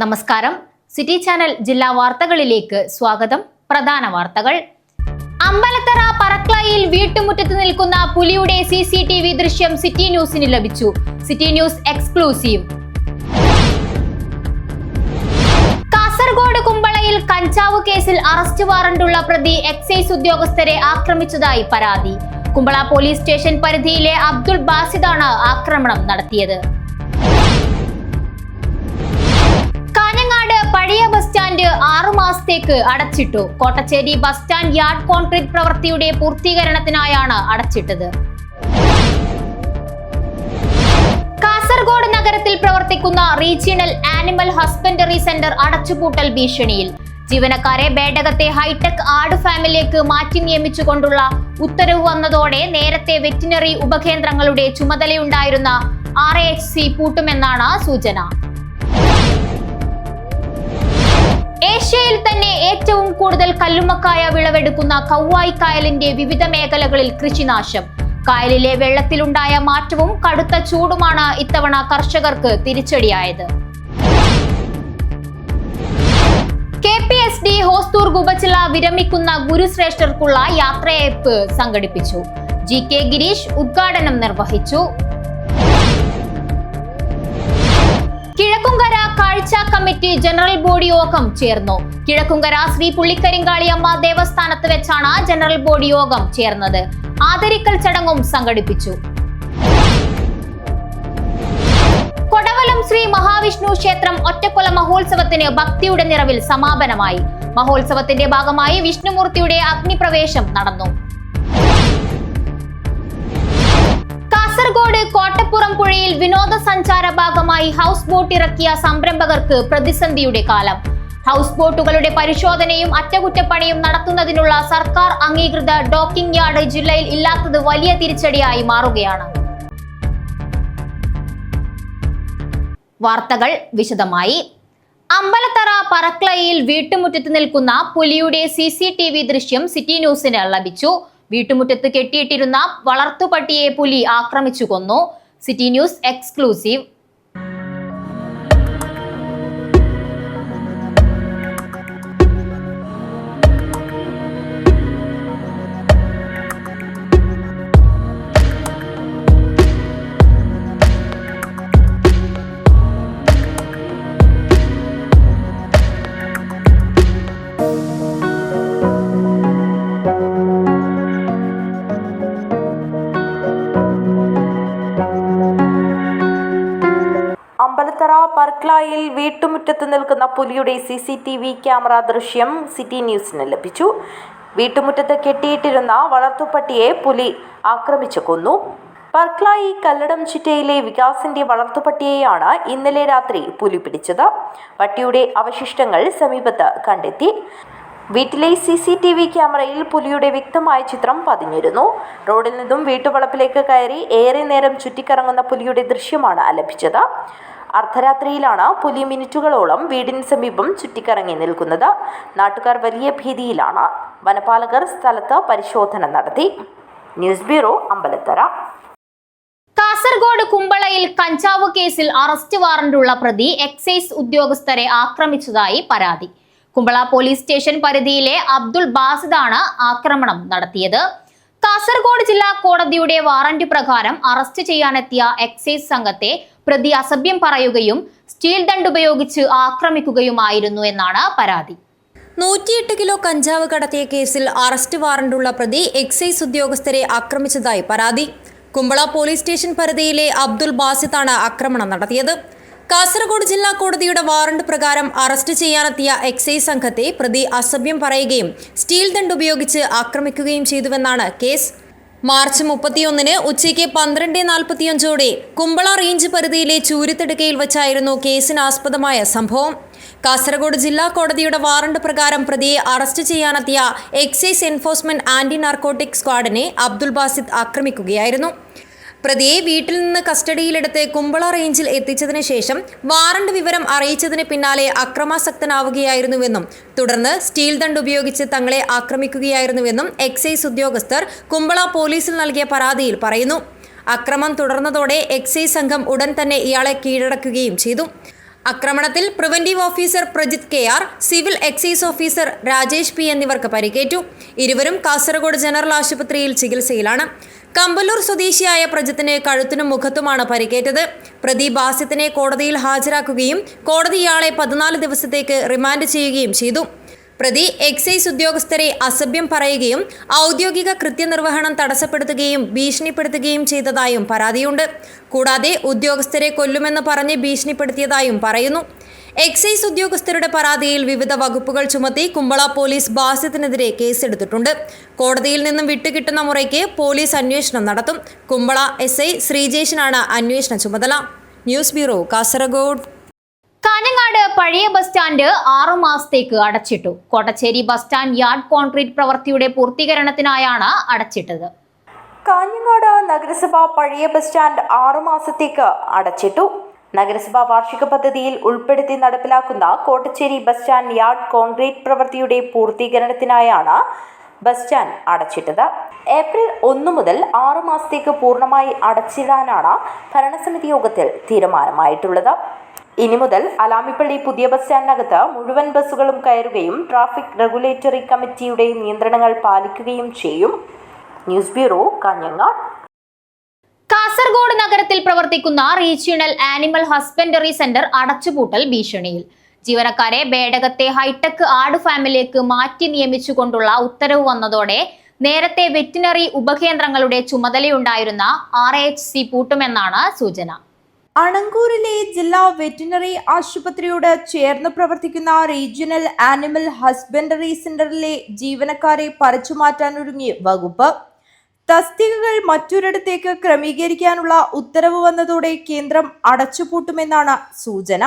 നമസ്കാരം. City channel ജില്ലാ വാർത്തകളിലേക്ക് സ്വാഗതം. പ്രധാന വാർത്തകൾ. അമ്പലത്തറ പറക്ലായിൽ വീട്ടുമുറ്റത്ത് നിൽക്കുന്ന പുലിയുടെ CCTV ദൃശ്യം സിറ്റി ന്യൂസിന് ലഭിച്ചു. City news exclusive. കാസർഗോഡ് കുമ്പളയിൽ കഞ്ചാവ് കേസിൽ അറസ്റ്റ് വാറണ്ടുള്ള പ്രതി എക്സൈസ് ഉദ്യോഗസ്ഥരെ ആക്രമിച്ചതായി പരാതി. കുമ്പള പോലീസ് സ്റ്റേഷൻ പരിധിയിലെ അബ്ദുൾ ബാസിദാണ് ആക്രമണം നടത്തിയത്. പഴയ ബസ് സ്റ്റാൻഡ് 6 മാസത്തേക്ക് അടച്ചിട്ടു. Kottachery bus stand yard concrete പ്രവൃത്തിയുടെ പൂർത്തീകരണത്തിനായാണ് അടച്ചിട്ടത്. കാസർഗോഡ് നഗരത്തിൽ പ്രവർത്തിക്കുന്ന റീജിയണൽ ആനിമൽ ഹസ്ബൻഡറി സെന്റർ അടച്ചുപൂട്ടൽ ഭീഷണിയിൽ. ജീവനക്കാരെ ബേഡകത്തെ ഹൈടെക് ആട് ഫാമിലേക്ക് മാറ്റി നിയമിച്ചുകൊണ്ടുള്ള ഉത്തരവ് വന്നതോടെ നേരത്തെ വെറ്റിനറി ഉപകേന്ദ്രങ്ങളുടെ ചുമതലയുണ്ടായിരുന്ന RAHC പൂട്ടുമെന്നാണ് സൂചന. ഏഷ്യയിൽ തന്നെ ഏറ്റവും കൂടുതൽ കല്ലുമ്മക്കായ വിളവെടുക്കുന്ന കൗവായി കായലിന്റെ വിവിധ മേഖലകളിൽ കൃഷിനാശം. കായലിലെ വെള്ളത്തിലുണ്ടായ മാറ്റവും കടുത്ത ചൂടുമാണ് ഇത്തവണ കർഷകർക്ക് തിരിച്ചടിയായത്. KPSD ഹോസ്തൂർ ഗുബച്ചില വിരമിക്കുന്ന ഗുരുശ്രേഷ്ഠർക്കുള്ള യാത്രയയപ്പ് സംഘടിപ്പിച്ചു. GK ഗിരീഷ് ഉദ്ഘാടനം നിർവഹിച്ചു. കിഴക്കുംകര കാഴ്ച കമ്മിറ്റി ജനറൽ ബോഡി യോഗം ചേർന്നു. കിഴക്കുംകര ശ്രീ പുള്ളിക്കരിങ്കാളിയമ്മ ദേവസ്ഥാനത്ത് വെച്ചാണ് ജനറൽ ബോഡി യോഗം ചേർന്നത്. ആദരിക്കൽ ചടങ്ങും സംഘടിപ്പിച്ചു. കൊടവലം ശ്രീ മഹാവിഷ്ണു ക്ഷേത്രം ഒറ്റക്കൊല മഹോത്സവത്തിന് ഭക്തിയുടെ നിറവിൽ സമാപനമായി. മഹോത്സവത്തിന്റെ ഭാഗമായി വിഷ്ണുമൂർത്തിയുടെ അഗ്നിപ്രവേശം നടന്നു. കാസർഗോഡ് കോട്ടപ്പുറം പുഴയിൽ വിനോദസഞ്ചാര ഭാഗമായി ഹൗസ് ബോട്ട് ഇറക്കിയ സംരംഭകർക്ക് പ്രതിസന്ധിയുടെ കാലം. ഹൗസ് ബോട്ടുകളുടെ പരിശോധനയും അറ്റകുറ്റപ്പണിയും നടത്തുന്നതിനുള്ള സർക്കാർ അംഗീകൃത ഡോക്കിംഗ് യാർഡ് ജില്ലയിൽ ഇല്ലാത്തത് വലിയ തിരിച്ചടിയായി മാറുകയാണ്. വാർത്തകൾ വിശദമായി. അമ്പലത്തറ പറക്ലയിൽ വീട്ടുമുറ്റത്ത് നിൽക്കുന്ന പുലിയുടെ CCTV ദൃശ്യം സിറ്റി ന്യൂസിന് ലഭിച്ചു. വീട്ടുമുറ്റത്ത് കെട്ടിയിട്ടിരുന്ന വളർത്തുപട്ടിയെ പുലി ആക്രമിച്ചു കൊന്നു. City news exclusive. അമ്പലത്തറ പറക്ലായിൽ വീട്ടുമുറ്റത്ത് നിൽക്കുന്ന പുലിയുടെ CCTV ക്യാമറ ദൃശ്യം സിറ്റി ന്യൂസിന് ലഭിച്ചു. വീട്ടുമുറ്റത്ത് കെട്ടിയിട്ടിരുന്ന വളർത്തുപട്ടിയെ പുലി ആക്രമിച്ചു കൊന്നു. പറക്ലായി കല്ലടം ചിറ്റയിലെ വികാസിന്റെ വളർത്തുപട്ടിയെയാണ് ഇന്നലെ രാത്രി പുലി പിടിച്ചത്. പട്ടിയുടെ അവശിഷ്ടങ്ങൾ സമീപത്ത് കണ്ടെത്തി. വീട്ടിലെ CCTV ക്യാമറയിൽ പുലിയുടെ വ്യക്തമായ ചിത്രം പതിഞ്ഞിരുന്നു. റോഡിൽ നിന്നും വീട്ടുവളപ്പിലേക്ക് കയറി ഏറെ നേരം ചുറ്റിക്കറങ്ങുന്ന പുലിയുടെ ദൃശ്യമാണ് ലഭിച്ചത്. അർദ്ധരാത്രിയിലാണ് പുലി മിനിറ്റുകളോളം വീടിന് സമീപം ചുറ്റിക്കറങ്ങി നിൽക്കുന്നത്. നാട്ടുകാർ വലിയ ഭീതിയിലാണ്. വനപാലകർ സ്ഥലത്ത് പരിശോധന നടത്തി. News bureau, Ambalathara. കാസർഗോഡ് കുമ്പളയിൽ കഞ്ചാവ് കേസിൽ അറസ്റ്റ് വാറണ്ടുള്ള പ്രതി എക്സൈസ് ഉദ്യോഗസ്ഥരെ ആക്രമിച്ചതായി പരാതി. കുമ്പള പോലീസ് സ്റ്റേഷൻ പരിധിയിലെ അബ്ദുൾ ബാസിദാണ് ആക്രമണം നടത്തിയത്. കാസർഗോഡ് ജില്ലാ കോടതിയുടെ വാറന്റ് പ്രകാരം അറസ്റ്റ് ചെയ്യാനെത്തിയ എക്സൈസ് സംഘത്തെ പ്രതി അസഭ്യം പറയുകയും സ്റ്റീൽ ദണ്ട് ഉപയോഗിച്ച് ആക്രമിക്കുകയുമായിരുന്നു എന്നാണ് പരാതി. 108 കിലോ കഞ്ചാവ് കടത്തിയ കേസിൽ അറസ്റ്റ് വാറണ്ടുള്ള പ്രതി എക്സൈസ് ഉദ്യോഗസ്ഥരെ ആക്രമിച്ചതായി പരാതി. കുമ്പള പോലീസ് സ്റ്റേഷൻ പരിധിയിലെ അബ്ദുൾ ബാസിദാണ് ആക്രമണം നടത്തിയത്. കാസർഗോഡ് ജില്ലാ കോടതിയുടെ വാറണ്ട് പ്രകാരം അറസ്റ്റ് ചെയ്യാനെത്തിയ എക്സൈസ് സംഘത്തെ പ്രതി അസഭ്യം പറയുകയും സ്റ്റീൽ ദണ്ട് ഉപയോഗിച്ച് ആക്രമിക്കുകയും ചെയ്തുവെന്നാണ് കേസ്. മാർച്ച് 31 ഉച്ചയ്ക്ക് 12:45 കുമ്പള റേഞ്ച് പരിധിയിലെ ചൂരിത്തടുക്കയിൽ വച്ചായിരുന്നു കേസിനാസ്പദമായ സംഭവം. കാസർഗോഡ് ജില്ലാ കോടതിയുടെ വാറണ്ട് പ്രകാരം പ്രതിയെ അറസ്റ്റ് ചെയ്യാനെത്തിയ എക്സൈസ് എൻഫോഴ്സ്മെന്റ് ആന്റി നാർക്കോട്ടിക് സ്ക്വാഡിനെ അബ്ദുൾ ബാസിദ് ആക്രമിക്കുകയായിരുന്നു. പ്രതിയെ വീട്ടിൽ നിന്ന് കസ്റ്റഡിയിലെടുത്ത് കുമ്പള റേഞ്ചിൽ എത്തിച്ചതിന് ശേഷം വാറണ്ട് വിവരം അറിയിച്ചതിന് പിന്നാലെ അക്രമാസക്തനാവുകയായിരുന്നുവെന്നും തുടർന്ന് സ്റ്റീൽ ദണ്ട് ഉപയോഗിച്ച് തങ്ങളെ ആക്രമിക്കുകയായിരുന്നുവെന്നും എക്സൈസ് ഉദ്യോഗസ്ഥർ കുമ്പള പോലീസിൽ നൽകിയ പരാതിയിൽ പറയുന്നു. അക്രമം തുടർന്നതോടെ എക്സൈസ് സംഘം ഉടൻ തന്നെ ഇയാളെ കീഴടക്കുകയും ചെയ്തു. ആക്രമണത്തിൽ preventive officer Prajith KR, civil excise officer Rajesh P എന്നിവർക്ക് പരിക്കേറ്റു. ഇരുവരും കാസർഗോഡ് ജനറൽ ആശുപത്രിയിൽ ചികിത്സയിലാണ്. കമ്പല്ലൂർ സ്വദേശിയായ പ്രജിത്തിന് കഴുത്തിനും മുഖത്തുമാണ് പരിക്കേറ്റത്. പ്രതി ബാസിത്തിനെ കോടതിയിൽ ഹാജരാക്കുകയും കോടതി ഇയാളെ 14 ദിവസത്തേക്ക് റിമാൻഡ് ചെയ്യുകയും ചെയ്തു. പ്രതി എക്സൈസ് ഉദ്യോഗസ്ഥരെ അസഭ്യം പറയുകയും ഔദ്യോഗിക കൃത്യനിർവഹണം തടസ്സപ്പെടുത്തുകയും ഭീഷണിപ്പെടുത്തുകയും ചെയ്തതായും പരാതിയുണ്ട്. കൂടാതെ ഉദ്യോഗസ്ഥരെ കൊല്ലുമെന്ന് പറഞ്ഞ് ഭീഷണിപ്പെടുത്തിയതായും പറയുന്നു. എക്സൈസ് ഉദ്യോഗസ്ഥരുടെ പരാതിയിൽ വിവിധ വകുപ്പുകൾ ചുമത്തി കുമ്പള പോലീസ് ബാസിത്തിനെതിരെ കേസെടുത്തിട്ടുണ്ട്. കോടതിയിൽ നിന്നും വിട്ടുകിട്ടുന്ന മുറയ്ക്ക് പോലീസ് അന്വേഷണം നടത്തും. കുമ്പള SI ശ്രീജേഷിനാണ് അന്വേഷണ ചുമതല. News bureau, Kasaragod. കാഞ്ഞങ്ങാട് പഴയ ബസ് സ്റ്റാൻഡ് 6 മാസത്തേക്ക് അടച്ചിട്ടു. Kottachery bus stand yard concrete പ്രവൃത്തിയുടെ പൂർത്തീകരണത്തിനായാണ് അടച്ചിട്ടത്. കാഞ്ഞങ്ങാട് നഗരസഭ പഴയ ബസ് സ്റ്റാൻഡ് 6 മാസത്തേക്ക് അടച്ചിട്ടു. നഗരസഭ വാർഷിക പദ്ധതിയിൽ ഉൾപ്പെടുത്തി നടപ്പിലാക്കുന്ന Kottachery bus stand yard concrete പ്രവൃത്തിയുടെ പൂർത്തീകരണത്തിനായാണ് ബസ് സ്റ്റാൻഡ് അടച്ചിട്ടത്. ഏപ്രിൽ 1 മുതൽ 6 മാസത്തേക്ക് പൂർണ്ണമായി അടച്ചിടാനാണ് ഭരണസമിതി യോഗത്തിൽ തീരുമാനമായിട്ടുള്ളത്. ഇനി മുതൽ അലാമിപ്പള്ളി പുതിയ ബസ് സ്റ്റാൻഡിനകത്ത് മുഴുവൻ ബസ്സുകളും കയറുകയും ട്രാഫിക് റെഗുലേറ്ററി കമ്മിറ്റിയുടെ നിയന്ത്രണങ്ങൾ പാലിക്കുകയും ചെയ്യും. News bureau, Kanhangad. കാസർഗോഡ് നഗരത്തിൽ പ്രവർത്തിക്കുന്ന റീജിയണൽ ആനിമൽ ഹസ്ബൻഡറി സെന്റർ അടച്ചുപൂട്ടൽ ഭീഷണിയിൽ. ജീവനക്കാരെ ബേഡകത്തെ ഹൈടെക് ആട് ഫാമിലേക്ക് മാറ്റി നിയമിച്ചുകൊണ്ടുള്ള ഉത്തരവ് വന്നതോടെ നേരത്തെ വെറ്റിനറി ഉപകേന്ദ്രങ്ങളുടെ ചുമതലയുണ്ടായിരുന്ന RHC പൂട്ടുമെന്നാണ് സൂചന. അണങ്കൂറിലെ ജില്ലാ വെറ്റിനറി ആശുപത്രിയോട് ചേർന്ന് പ്രവർത്തിക്കുന്ന റീജിയണൽ ആനിമൽ ഹസ്ബൻഡറി സെന്ററിലെ ജീവനക്കാരെ പറിച്ചുമാറ്റാനൊരുങ്ങിയ വകുപ്പ്. തസ്തികകൾ മറ്റൊരിടത്തേക്ക് ക്രമീകരിക്കാനുള്ള ഉത്തരവ് വന്നതോടെ കേന്ദ്രം അടച്ചുപൂട്ടുമെന്നാണ് സൂചന.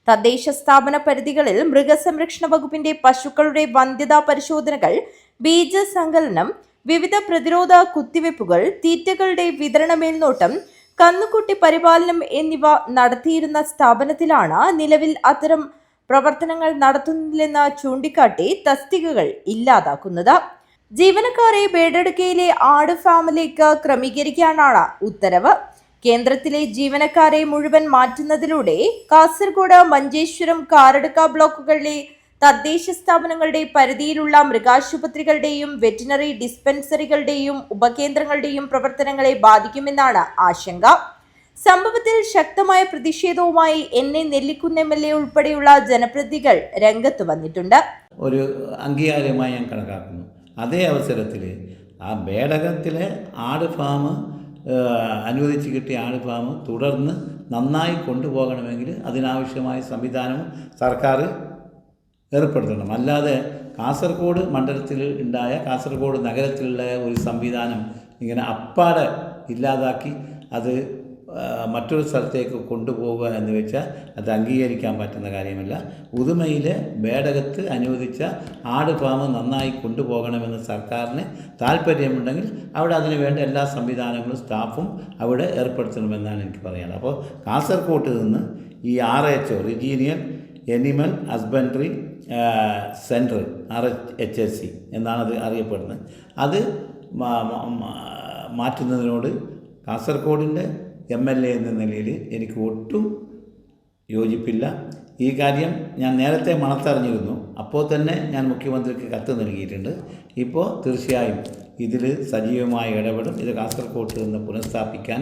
തദ്ദേശ സ്ഥാപന പരിധികളിൽ മൃഗസംരക്ഷണ വകുപ്പിന്റെ പശുക്കളുടെ വന്ധ്യതാ പരിശോധനകൾ, ബീജസങ്കലനം, വിവിധ പ്രതിരോധ കുത്തിവയ്പ്പുകൾ, തീറ്റകളുടെ വിതരണ മേൽനോട്ടം, കന്നുകുട്ടി പരിപാലനം എന്നിവ നടത്തിയിരുന്ന സ്ഥാപനത്തിലാണ് നിലവിൽ അത്തരം പ്രവർത്തനങ്ങൾ നടത്തുന്നില്ലെന്ന് ചൂണ്ടിക്കാട്ടി തസ്തികകൾ ഇല്ലാതാക്കുന്നത്. ജീവനക്കാരെ ബേഡടുക്കയിലെ ആട് ഫാമിലേക്ക് ക്രമീകരിക്കാനാണ് ഉത്തരവ്. കേന്ദ്രത്തിലെ ജീവനക്കാരെ മുഴുവൻ മാറ്റുന്നതിലൂടെ കാസർഗോഡ്, മഞ്ചേശ്വരം, കാരടുക്ക ബ്ലോക്കുകളിലെ തദ്ദേശ സ്ഥാപനങ്ങളുടെ പരിധിയിലുള്ള മൃഗാശുപത്രികളുടെയും വെറ്റിനറി ഡിസ്പെൻസറികളുടെയും ഉപകേന്ദ്രങ്ങളുടെയും പ്രവർത്തനങ്ങളെ ബാധിക്കുമെന്നാണ് ആശങ്ക. സംഭവത്തിൽ ശക്തമായ പ്രതിഷേധവുമായി നെല്ലിക്കുന്ന് MLA ഉൾപ്പെടെയുള്ള ജനപ്രതിനിധികൾ രംഗത്ത് വന്നിട്ടുണ്ട്. ഒരു അംഗീകാരമായി ഞാൻ കണക്കാക്കുന്നു. അതേ അവസരത്തിൽ ആ ബേഡകത്തിലെ ആട് ഫാം അനുവദിച്ച് കിട്ടിയ ആട് ഫാം തുടർന്ന് നന്നായി കൊണ്ടുപോകണമെങ്കിൽ അതിനാവശ്യമായ സംവിധാനവും സർക്കാർ ഏർപ്പെടുത്തണം. അല്ലാതെ കാസർഗോഡ് മണ്ഡലത്തിൽ ഉണ്ടായ, കാസർഗോഡ് നഗരത്തിലുള്ള ഒരു സംവിധാനം ഇങ്ങനെ അപ്പാടെ ഇല്ലാതാക്കി അത് മറ്റൊരു സ്ഥലത്തേക്ക് കൊണ്ടുപോവുക എന്ന് വെച്ചാൽ അത് അംഗീകരിക്കാൻ പറ്റുന്ന കാര്യമല്ല. ഉദുമയിലെ ബേഡകത്ത് അനുവദിച്ച ആട് ഫാം നന്നായി കൊണ്ടുപോകണമെന്ന് സർക്കാരിന് താല്പര്യമുണ്ടെങ്കിൽ അവിടെ അതിന് വേണ്ട എല്ലാ സംവിധാനങ്ങളും സ്റ്റാഫും അവിടെ ഏർപ്പെടുത്തണമെന്നാണ് എനിക്ക് പറയാനുള്ളത്. അപ്പോൾ കാസർഗോഡ് നിന്ന് ഈ RHO regional animal husbandry centre RHSC എന്നാണ് അത് അറിയപ്പെടുന്നത്. അത് മാറ്റുന്നതിനോട് കാസർഗോഡിൻ്റെ MLA എന്ന നിലയിൽ എനിക്ക് ഒട്ടും യോജിപ്പില്ല. ഈ കാര്യം ഞാൻ നേരത്തെ മണത്തറിഞ്ഞിരുന്നു. അപ്പോൾ തന്നെ ഞാൻ മുഖ്യമന്ത്രിക്ക് കത്ത് നൽകിയിട്ടുണ്ട്. ഇപ്പോൾ തീർച്ചയായും ഇതിൽ സജീവമായി ഇടപെടും. ഇത് കാസർഗോഡ് നിന്ന് പുനഃസ്ഥാപിക്കാൻ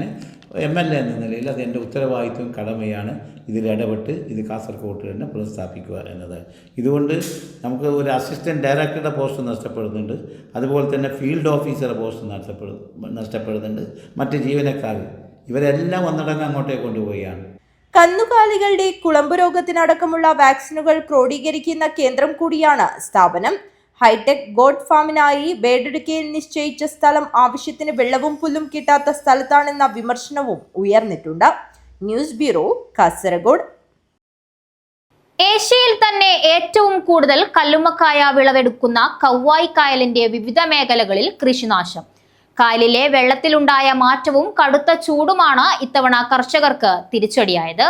MLA എന്ന നിലയിൽ അത് എൻ്റെ ഉത്തരവാദിത്വം, കടമയാണ്. ഇതിലിടപെട്ട് ഇത് കാസർഗോഡ് തന്നെ പുനഃസ്ഥാപിക്കുക എന്നത്. ഇതുകൊണ്ട് നമുക്ക് ഒരു അസിസ്റ്റൻറ്റ് ഡയറക്ടറുടെ പോസ്റ്റ് നഷ്ടപ്പെടുന്നുണ്ട്. അതുപോലെ തന്നെ ഫീൽഡ് ഓഫീസറുടെ പോസ്റ്റ് നഷ്ടപ്പെടുന്നുണ്ട്. മറ്റ് ജീവനക്കാർ ഇവരെല്ലാം ഒന്നടങ്കം അങ്ങോട്ടേക്ക് കൊണ്ടുപോവുകയാണ്. കന്നുകാലികളുടെ കുളമ്പ് രോഗത്തിനടക്കമുള്ള വാക്സിനുകൾ ക്രോഡീകരിക്കുന്ന കേന്ദ്രം കൂടിയാണ് സ്ഥാപനം. ഹൈടെക് ഗോഡ് ഫാമിനായി ബേഡടുക്കയിൽ നിശ്ചയിച്ച സ്ഥലം ആവശ്യത്തിന് വെള്ളവും പുല്ലും കിട്ടാത്ത സ്ഥലത്താണെന്ന വിമർശനവും ഉയർന്നിട്ടുണ്ട്. News bureau, Kasaragod. ഏഷ്യയിൽ തന്നെ ഏറ്റവും കൂടുതൽ കല്ലുമ്മക്കായ വിളവെടുക്കുന്ന കവ്വായി കായലിന്റെ വിവിധ മേഖലകളിൽ കൃഷിനാശം. കായലിലെ വെള്ളത്തിലുണ്ടായ മാറ്റവും കടുത്ത ചൂടുമാണ് ഇത്തവണ കർഷകർക്ക് തിരിച്ചടിയായത്.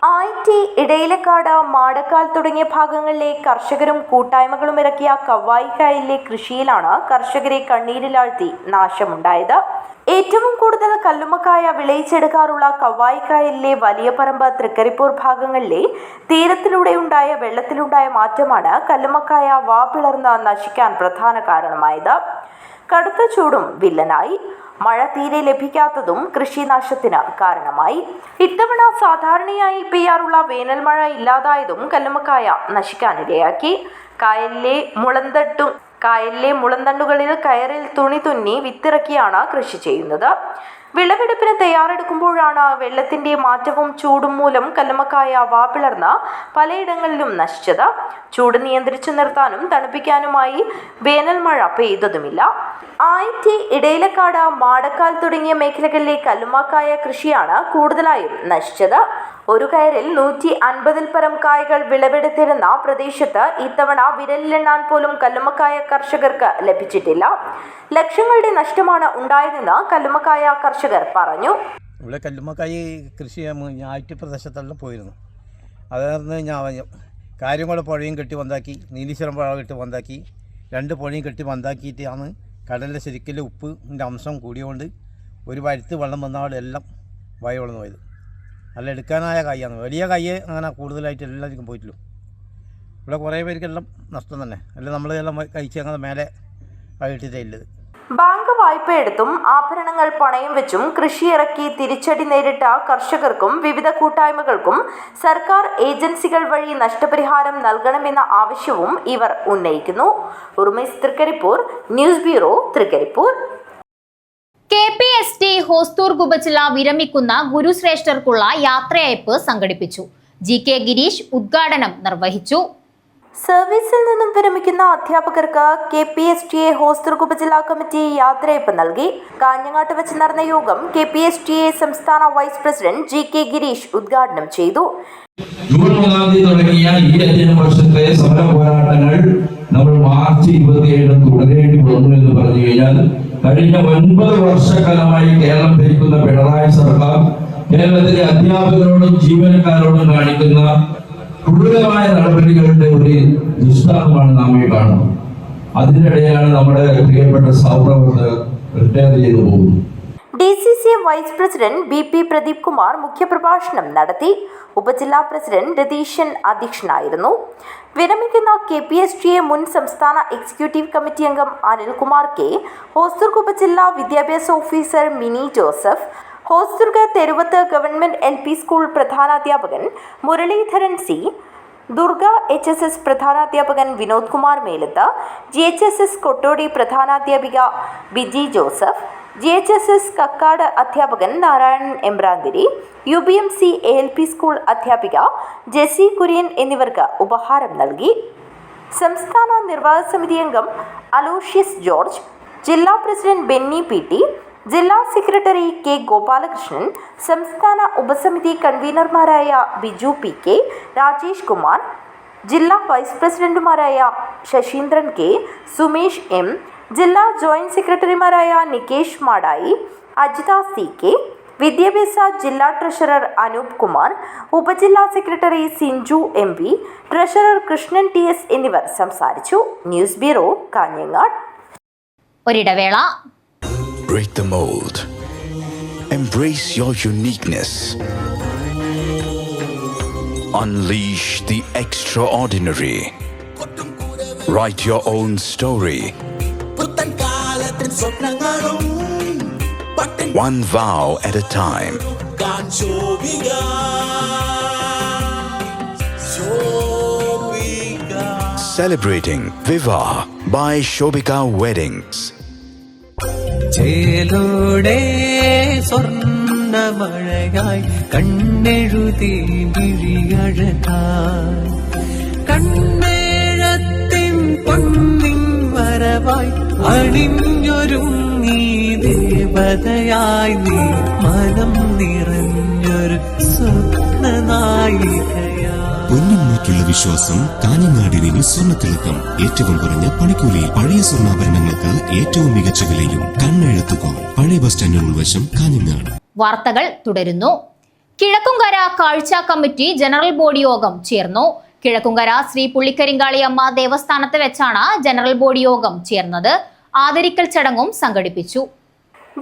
ആയിറ്റി, ഇടയിലക്കാട്, മാടക്കാൽ തുടങ്ങിയ ഭാഗങ്ങളിലെ കർഷകരും കൂട്ടായ്മകളും ഇറക്കിയ കവായിക്കായലിലെ കൃഷിയിലാണ് കർഷകരെ കണ്ണീരിലാഴ്ത്തി നാശമുണ്ടായത്. ഏറ്റവും കൂടുതൽ കല്ലുമ്മക്കായ വിളയിച്ചെടുക്കാറുള്ള കവായിക്കായലിലെ വലിയ പറമ്പ്, തൃക്കരിപ്പൂർ ഭാഗങ്ങളിലെ തീരത്തിലൂടെയുണ്ടായ വെള്ളത്തിലുണ്ടായ മാറ്റമാണ് കല്ലുമ്മക്കായ വാ പിളർന്ന് നശിക്കാൻ പ്രധാന കാരണമായത്. കടുത്ത ചൂടും വില്ലനായി. മഴ തീരെ ലഭിക്കാത്തതും കൃഷിനാശത്തിന് കാരണമായി. ഇത്തവണ സാധാരണയായി പെയ്യാറുള്ള വേനൽ മഴ ഇല്ലാതായതും കല്ലുമ്മക്കായ നശിക്കാനിടയാക്കി. കായലിലെ മുളന്തണ്ടുകളിൽ കയറിൽ തുണി തുന്നി വിത്തിറക്കിയാണ് കൃഷി ചെയ്യുന്നത്. വിളവെടുപ്പിന് തയ്യാറെടുക്കുമ്പോഴാണ് വെള്ളത്തിന്റെ മാറ്റവും ചൂടും മൂലം കല്ലുമ്മക്കായ വാ പിളർന്ന് പലയിടങ്ങളിലും നശിച്ചത്. ചൂട് നിയന്ത്രിച്ചു നിർത്താനും തണുപ്പിക്കാനുമായി വേനൽ മഴ പെയ്തതുമില്ല. ആയിറ്റി, ഇടയിലക്കാട്, മാടക്കാൽ തുടങ്ങിയ മേഖലകളിലെ കല്ലുമ്മക്കായ കൃഷിയാണ് കൂടുതലായും നശിച്ചത്. ഒരു കയറിൽ 150-ൽ പരം കായകൾ വിളവെടുത്തിരുന്ന പ്രദേശത്ത് ഇത്തവണ വിരലിലെണ്ണാൻ പോലും കല്ലുമ്മക്കായ കർഷകർക്ക് ലഭിച്ചിട്ടില്ല. ലക്ഷങ്ങളുടെ നഷ്ടമാണ് ഉണ്ടായതെന്ന് കല്ലുമ്മക്കായ കർഷകർ പറഞ്ഞു. ഇവിടെ കല്ലുമ്മക്കായ കൃഷി ആയിറ്റി പ്രദേശത്തെല്ലാം പോയിരുന്നു. അതായിരുന്നു ഞാൻ കാര്യങ്ങൾ പുഴയും കെട്ടി വന്നാക്കി, നീലീശ്വരം പുഴ കെട്ടി വന്നാക്കി, 2 പുഴയും കെട്ടി വന്നാക്കിയിട്ടാണ് കടലിലെ ശരിക്കും ഉപ്പിൻ്റെ അംശം കൂടിയോണ്ട് ഒരു വഴുത്ത് വെള്ളം വന്നാൽ എല്ലാം വയ വളർന്നു പോയത്. നല്ല എടുക്കാനായ കായാണ്. വലിയ കയ്യ് അങ്ങനെ കൂടുതലായിട്ട് എല്ലാവർക്കും പോയിട്ടുള്ളൂ. ഇവിടെ കുറേ പേർക്കെല്ലാം നഷ്ടം തന്നെ. അല്ല നമ്മളെല്ലാം കഴിച്ച് അങ്ങനെ മേലെ വൈകിട്ടേ ഇല്ലത്. ബാങ്ക് വായ്പയെടുത്തും ആഭരണങ്ങൾ പണയം വെച്ചും കൃഷി ഇറക്കി തിരിച്ചടി നേരിട്ട കർഷകർക്കും വിവിധ കൂട്ടായ്മകൾക്കും സർക്കാർ ഏജൻസികൾ വഴി നഷ്ടപരിഹാരം നൽകണമെന്ന ആവശ്യവും ഇവർ ഉന്നയിക്കുന്നു. Urmes, Trikaripur, news bureau, Trikaripur. KPST Hosdurg ഉപജില്ല വിരമിക്കുന്ന ഗുരുശ്രേഷ്ഠർക്കുള്ള യാത്രയയപ്പ് സംഘടിപ്പിച്ചു. GK ഗിരീഷ് ഉദ്ഘാടനം നിർവഹിച്ചു. സർവീസിൽ നിന്നും വിരമിക്കുന്ന അധ്യാപകർക്ക് KPSTA ഹോസ്തൂർ ഉപജില്ലാ കമ്മിറ്റി യാത്രയയപ്പ് നൽകി. കാഞ്ഞങ്ങാട്ട് വെച്ച് നടന്ന യോഗം KPSTA സംസ്ഥാന വൈസ് പ്രസിഡന്റ് GK ഗിരീഷ് ഉദ്ഘാടനം ചെയ്തു. ജൂൺ 1 തുടങ്ങിയ ഈ 5 വർഷത്തെ സമര പോരാട്ടങ്ങൾ നമ്മൾ മാർച്ച് 27 തുടരേണ്ടി വന്നു എന്ന് പറഞ്ഞു കഴിഞ്ഞാൽ, കഴിഞ്ഞ 9 വർഷക്കാലമായി കേരളം ഭരിക്കുന്ന പിണറായി സർക്കാർ കേരളത്തിലെ അധ്യാപകരോടും ജീവനക്കാരോടും കാണിക്കുന്ന ക്രൂരമായ നടപടികളുടെ ഒരു ദൃഷ്ടാന്തമാണ് നാം ഈ കാണുന്നത്. അതിനിടെയാണ് നമ്മുടെ പ്രിയപ്പെട്ട സഹപ്രവർത്തകർ റിട്ടയർ ചെയ്തു പോകുന്നത്. DCCM vice president BP Pradeep Kumar മുഖ്യപ്രഭാഷണം നടത്തി. ഉപജില്ലാ പ്രസിഡന്റ് രതീശൻ അധ്യക്ഷനായിരുന്നു. വിരമിക്കുന്ന KPSTA മുൻ സംസ്ഥാന എക്സിക്യൂട്ടീവ് കമ്മിറ്റി അംഗം അനിൽകുമാർ K, ഹോസ്ദുർഗ് ഉപജില്ലാ വിദ്യാഭ്യാസ officer Mini Joseph, Hosdurg Theruvath government LP school പ്രധാനാധ്യാപകൻ മുരളീധരൻ C, ദുർഗ HSS പ്രധാനാധ്യാപകൻ വിനോദ് കുമാർ മേലത്ത്, GHSS കൊട്ടോടി പ്രധാനാധ്യാപിക ബിജി ജോസഫ്, GHSS കക്കാട് അധ്യാപകൻ Narayanan Embranthiri, UBMC ALP school അധ്യാപിക ജെസി കുര്യൻ എന്നിവർക്ക് ഉപഹാരം നൽകി. സംസ്ഥാന നിർവാഹക സമിതി അംഗം അലോഷ്യസ് ജോർജ്, ജില്ലാ പ്രസിഡന്റ് ബെന്നി PT, ജില്ലാ സെക്രട്ടറി K ഗോപാലകൃഷ്ണൻ, സംസ്ഥാന ഉപസമിതി കൺവീനർമാരായ ബിജു PK, രാജേഷ് കുമാർ, ജില്ലാ വൈസ് പ്രസിഡന്റുമാരായ ശശീന്ദ്രൻ K, സുമേഷ് M, ജില്ലാ ജോയിന്റ് സെക്രട്ടറിമാരായ നികേഷ് മാടായി, അജിത CK, വിദ്യാഭ്യാസ ജില്ലാ ട്രഷറർ അനൂപ് കുമാർ, ഉപജില്ലാ secretary Sinchu MV, treasurer Krishnan TS എന്നിവർ സംസാരിച്ചു. News bureau, Kanhangad. ഒരിടവേള. Break the mold. Embrace your uniqueness. Unleash the extraordinary. Write your own story. One vow at a time. Celebrating Viva by Shobika Weddings. ചേലോടെ സ്വർണ്ണമഴയായി കണ്ണെഴുതി വിഴിയഴകായി കണ്ണേഴത്തിൻ പൊന്നിൻ വരവായി അണിഞ്ഞൊരുങ്ങി ദേവതയായി നീ മനം നിറഞ്ഞൊരു സ്വപ്നനായികയായി. പൊന്നിന്മേറ്റുള്ള വിശ്വാസം കാഞ്ഞങ്ങാടിന് സ്വർണ്ണത്തിളക്കം. ഏറ്റവും കുറഞ്ഞ പണിക്കൂലിയിൽ പഴയ സ്വർണ്ണാഭരണങ്ങൾക്ക് ഏറ്റവും മികച്ച വിലയും. കണ്ണെഴുത്തുകോ, പഴയ ബസ് സ്റ്റാൻഡിന് ഉൾവശം, കാഞ്ഞങ്ങാട്. വാർത്തകൾ തുടരുന്നു. കിഴക്കുംകര കാഴ്ച കമ്മിറ്റി ജനറൽ ബോഡി യോഗം ചേർന്നു. കിഴക്കുംകര ശ്രീ പുള്ളിക്കരിങ്കാളിയമ്മ ദേവസ്ഥാനത്ത് വെച്ചാണ് ജനറൽ ബോഡി യോഗം ചേർന്നത്. ആദരിക്കൽ ചടങ്ങും സംഘടിപ്പിച്ചു.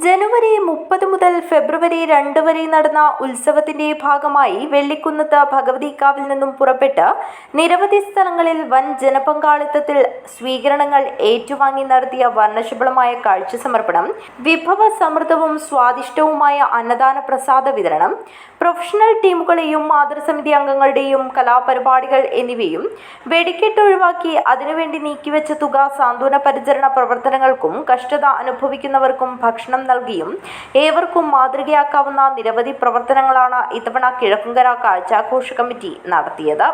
ജനുവരി 30 മുതൽ ഫെബ്രുവരി 2 വരെ നടന്ന ഉത്സവത്തിന്റെ ഭാഗമായി വെള്ളിക്കുന്നത്ത് ഭഗവതിക്കാവിൽ നിന്നും പുറപ്പെട്ട് നിരവധി സ്ഥലങ്ങളിൽ വൻ ജനപങ്കാളിത്തത്തിൽ സ്വീകരണങ്ങൾ ഏറ്റുവാങ്ങി നടത്തിയ വർണ്ണശബളമായ കാഴ്ച സമർപ്പണം, വിഭവ സമൃദ്ധവും സ്വാദിഷ്ടവുമായ അന്നദാന പ്രസാദ വിതരണം, പ്രൊഫഷണൽ ടീമുകളെയും മാതൃസമിതി അംഗങ്ങളുടെയും കലാപരിപാടികൾ എന്നിവയും വെടിക്കെട്ട് ഒഴിവാക്കി അതിനുവേണ്ടി നീക്കിവെച്ച തുക സാന്ത്വന പരിചരണ പ്രവർത്തനങ്ങൾക്കും കഷ്ടത അനുഭവിക്കുന്നവർക്കും ഭക്ഷണം നൽകിയും ഏവർക്കും മാതൃകയാക്കാവുന്ന നിരവധി പ്രവർത്തനങ്ങളാണ് ഇത്തവണ കിഴക്കുംകര കാഴ്ചാഘോഷ കമ്മിറ്റി നടത്തിയത്.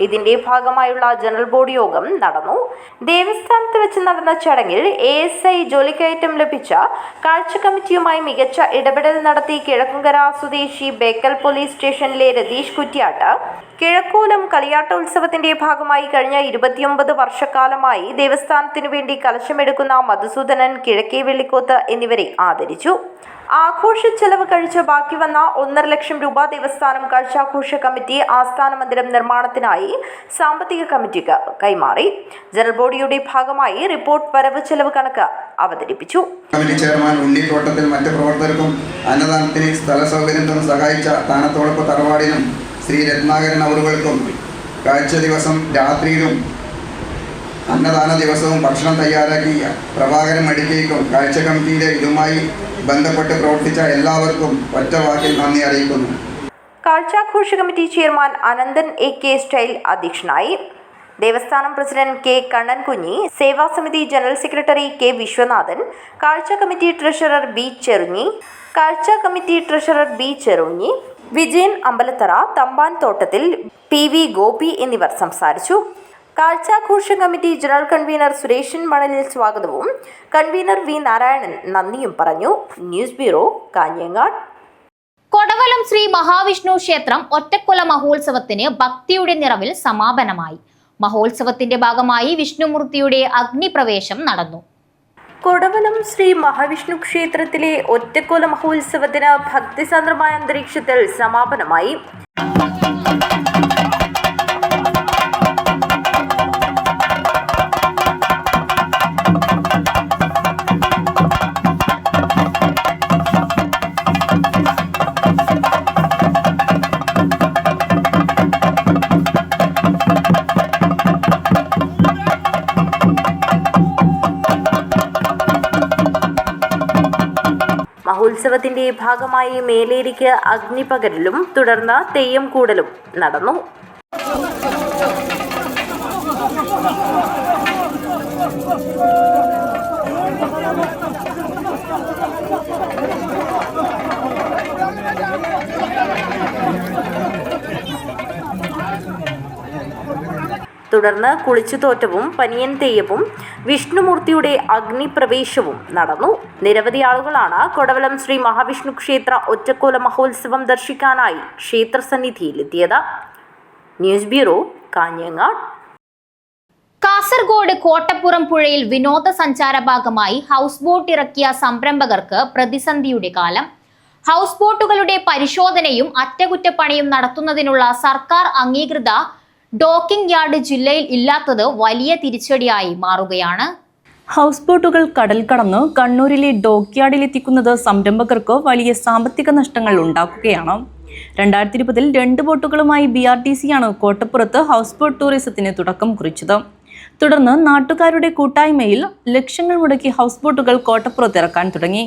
ഇതിന്റെ ഭാഗമായുള്ള ജനറൽ ബോഡി യോഗം നടന്നു. ദേവസ്ഥാനത്ത് വെച്ച് നടന്ന ചടങ്ങിൽ ASI ജോലിക്കയറ്റം ലഭിച്ച കാഴ്ച കമ്മിറ്റിയുമായി മികച്ച ഇടപെടൽ നടത്തി കിഴക്കുംകര സ്വദേശി ബേക്കൽ പോലീസ് സ്റ്റേഷനിലെ രതീഷ് കുറ്റ്യാട്ട്, കിഴക്കൂലം കളിയാട്ടോത്സവത്തിന്റെ ഭാഗമായി കഴിഞ്ഞ 29 വർഷക്കാലമായി ദേവസ്ഥാനത്തിനു വേണ്ടി കലശമെടുക്കുന്ന മധുസൂദനൻ കിഴക്കേ വെള്ളിക്കോത്ത് എന്നിവരെ ആദരിച്ചു. ആഘോഷ ചെലവ് കഴിച്ച് ബാക്കി വന്ന 1.5 ലക്ഷം രൂപ ദേവസ്ഥാനം കാഴ്ചാഘോഷ കമ്മിറ്റി ആസ്ഥാന മന്ദിരം നിർമ്മാണത്തിനായി സാമ്പത്തിക കമ്മിറ്റിക്ക് കൈമാറി. ജനറൽ ബോഡിയുടെ ഭാഗമായി റിപ്പോർട്ട് വരവ് ചെലവ് കണക്ക് അവതരിപ്പിച്ചു. കമ്മിറ്റി ചെയർമാൻ ഉണ്ണിത്തോട്ടത്തിൽ മറ്റ് പ്രവർത്തകർക്കും അന്നദാനത്തിന് സ്ഥല സൗകര്യം തന്ന് സഹായിച്ച താനത്തോളപ്പ് തറവാടിനും ശ്രീ രത്നാകരൻ അവറുകൾക്കും കാഴ്ച ദിവസം രാത്രിയിലും അന്നദാന ദിവസവും ഭക്ഷണം തയ്യാറാക്കിയ പ്രഭാകരൻ മടിക്കേക്കും കാഴ്ച കമ്മിറ്റിയിലെ ഇതുമായി ബന്ധപ്പെട്ട് പ്രവർത്തിച്ച എല്ലാവർക്കും ഒറ്റ വാക്കിൽ നന്ദി അറിയിക്കുന്നു. കാഴ്ചാഘോഷ committee chairman Ananthan AK style അധ്യക്ഷനായി. ദേവസ്ഥാനം പ്രസിഡന്റ് K കണ്ണൻകുഞ്ഞി, സേവാസമിതി ജനറൽ സെക്രട്ടറി K വിശ്വനാഥൻ, കാഴ്ച committee treasurer B Cherunhi, Vijayan Ambalathara, Thampan Thottathil, PV Gopi എന്നിവർ സംസാരിച്ചു. കാഴ്ചാഘോഷ committee general convener Sureshan Manalil സ്വാഗതവും കൺവീനർ V നാരായണൻ നന്ദിയും പറഞ്ഞു. News bureau, Kanhangad. കൊടവലം ശ്രീ മഹാവിഷ്ണു ക്ഷേത്രം ഒറ്റക്കൊല മഹോത്സവത്തിന് ഭക്തിയുടെ നിറവിൽ സമാപനമായി. മഹോത്സവത്തിന്റെ ഭാഗമായി വിഷ്ണുമൂർത്തിയുടെ അഗ്നിപ്രവേശം നടന്നു. കൊടവലം ശ്രീ മഹാവിഷ്ണു ക്ഷേത്രത്തിലെ ഒറ്റക്കൊല മഹോത്സവത്തിന് ഭക്തിസാന്ദ്രമായ അന്തരീക്ഷത്തിൽ സമാപനമായി. മഹോത്സവത്തിന്റെ ഭാഗമായി മേലേരിക്ക് അഗ്നിപകരലും തുടർന്ന് തെയ്യം കൂടലും നടന്നു. തുടർന്ന് കുളിച്ചുതോറ്റവും പനിയൻ തെയ്യവും വിഷ്ണുമൂർത്തിയുടെ അഗ്നിപ്രവേശവും നടന്നു. നിരവധി ആളുകളാണ് കൊടവലം ശ്രീ മഹാവിഷ്ണു ക്ഷേത്ര ഒറ്റക്കോല മഹോത്സവം ദർശിക്കാനായി ക്ഷേത്രസന്നിധിയിലെത്തിയത്. News bureau, Kanhangad. കാസർഗോഡ് കോട്ടപ്പുറം പുഴയിൽ വിനോദസഞ്ചാര ഭാഗമായി ഹൗസ് ബോട്ട് ഇറക്കിയ സംരംഭകർക്ക് പ്രതിസന്ധിയുടെ കാലം. ഹൗസ് ബോട്ടുകളുടെ പരിശോധനയും അറ്റകുറ്റപ്പണിയും നടത്തുന്നതിനുള്ള സർക്കാർ അംഗീകൃത ഡോക്കിംഗ് യാർഡ് ജില്ലയിൽ ഇല്ലാത്തത് വലിയ തിരിച്ചടിയായി മാറുകയാണ്. ഹൗസ് ബോട്ടുകൾ കടൽ കടന്ന് കണ്ണൂരിലെ ഡോക്ക് യാർഡിലെത്തിക്കുന്നത് സംരംഭകർക്ക് വലിയ സാമ്പത്തിക നഷ്ടങ്ങൾ ഉണ്ടാക്കുകയാണ്. 2020-ൽ 2 ബോട്ടുകളുമായി BRTC-യാണ് കോട്ടപ്പുറത്ത് ഹൗസ് ബോട്ട് ടൂറിസത്തിന് തുടക്കം കുറിച്ചത്. തുടർന്ന് നാട്ടുകാരുടെ കൂട്ടായ്മയിൽ ലക്ഷങ്ങൾ മുടക്കി ഹൗസ് ബോട്ടുകൾ കോട്ടപ്പുറത്ത് ഇറക്കാൻ തുടങ്ങി.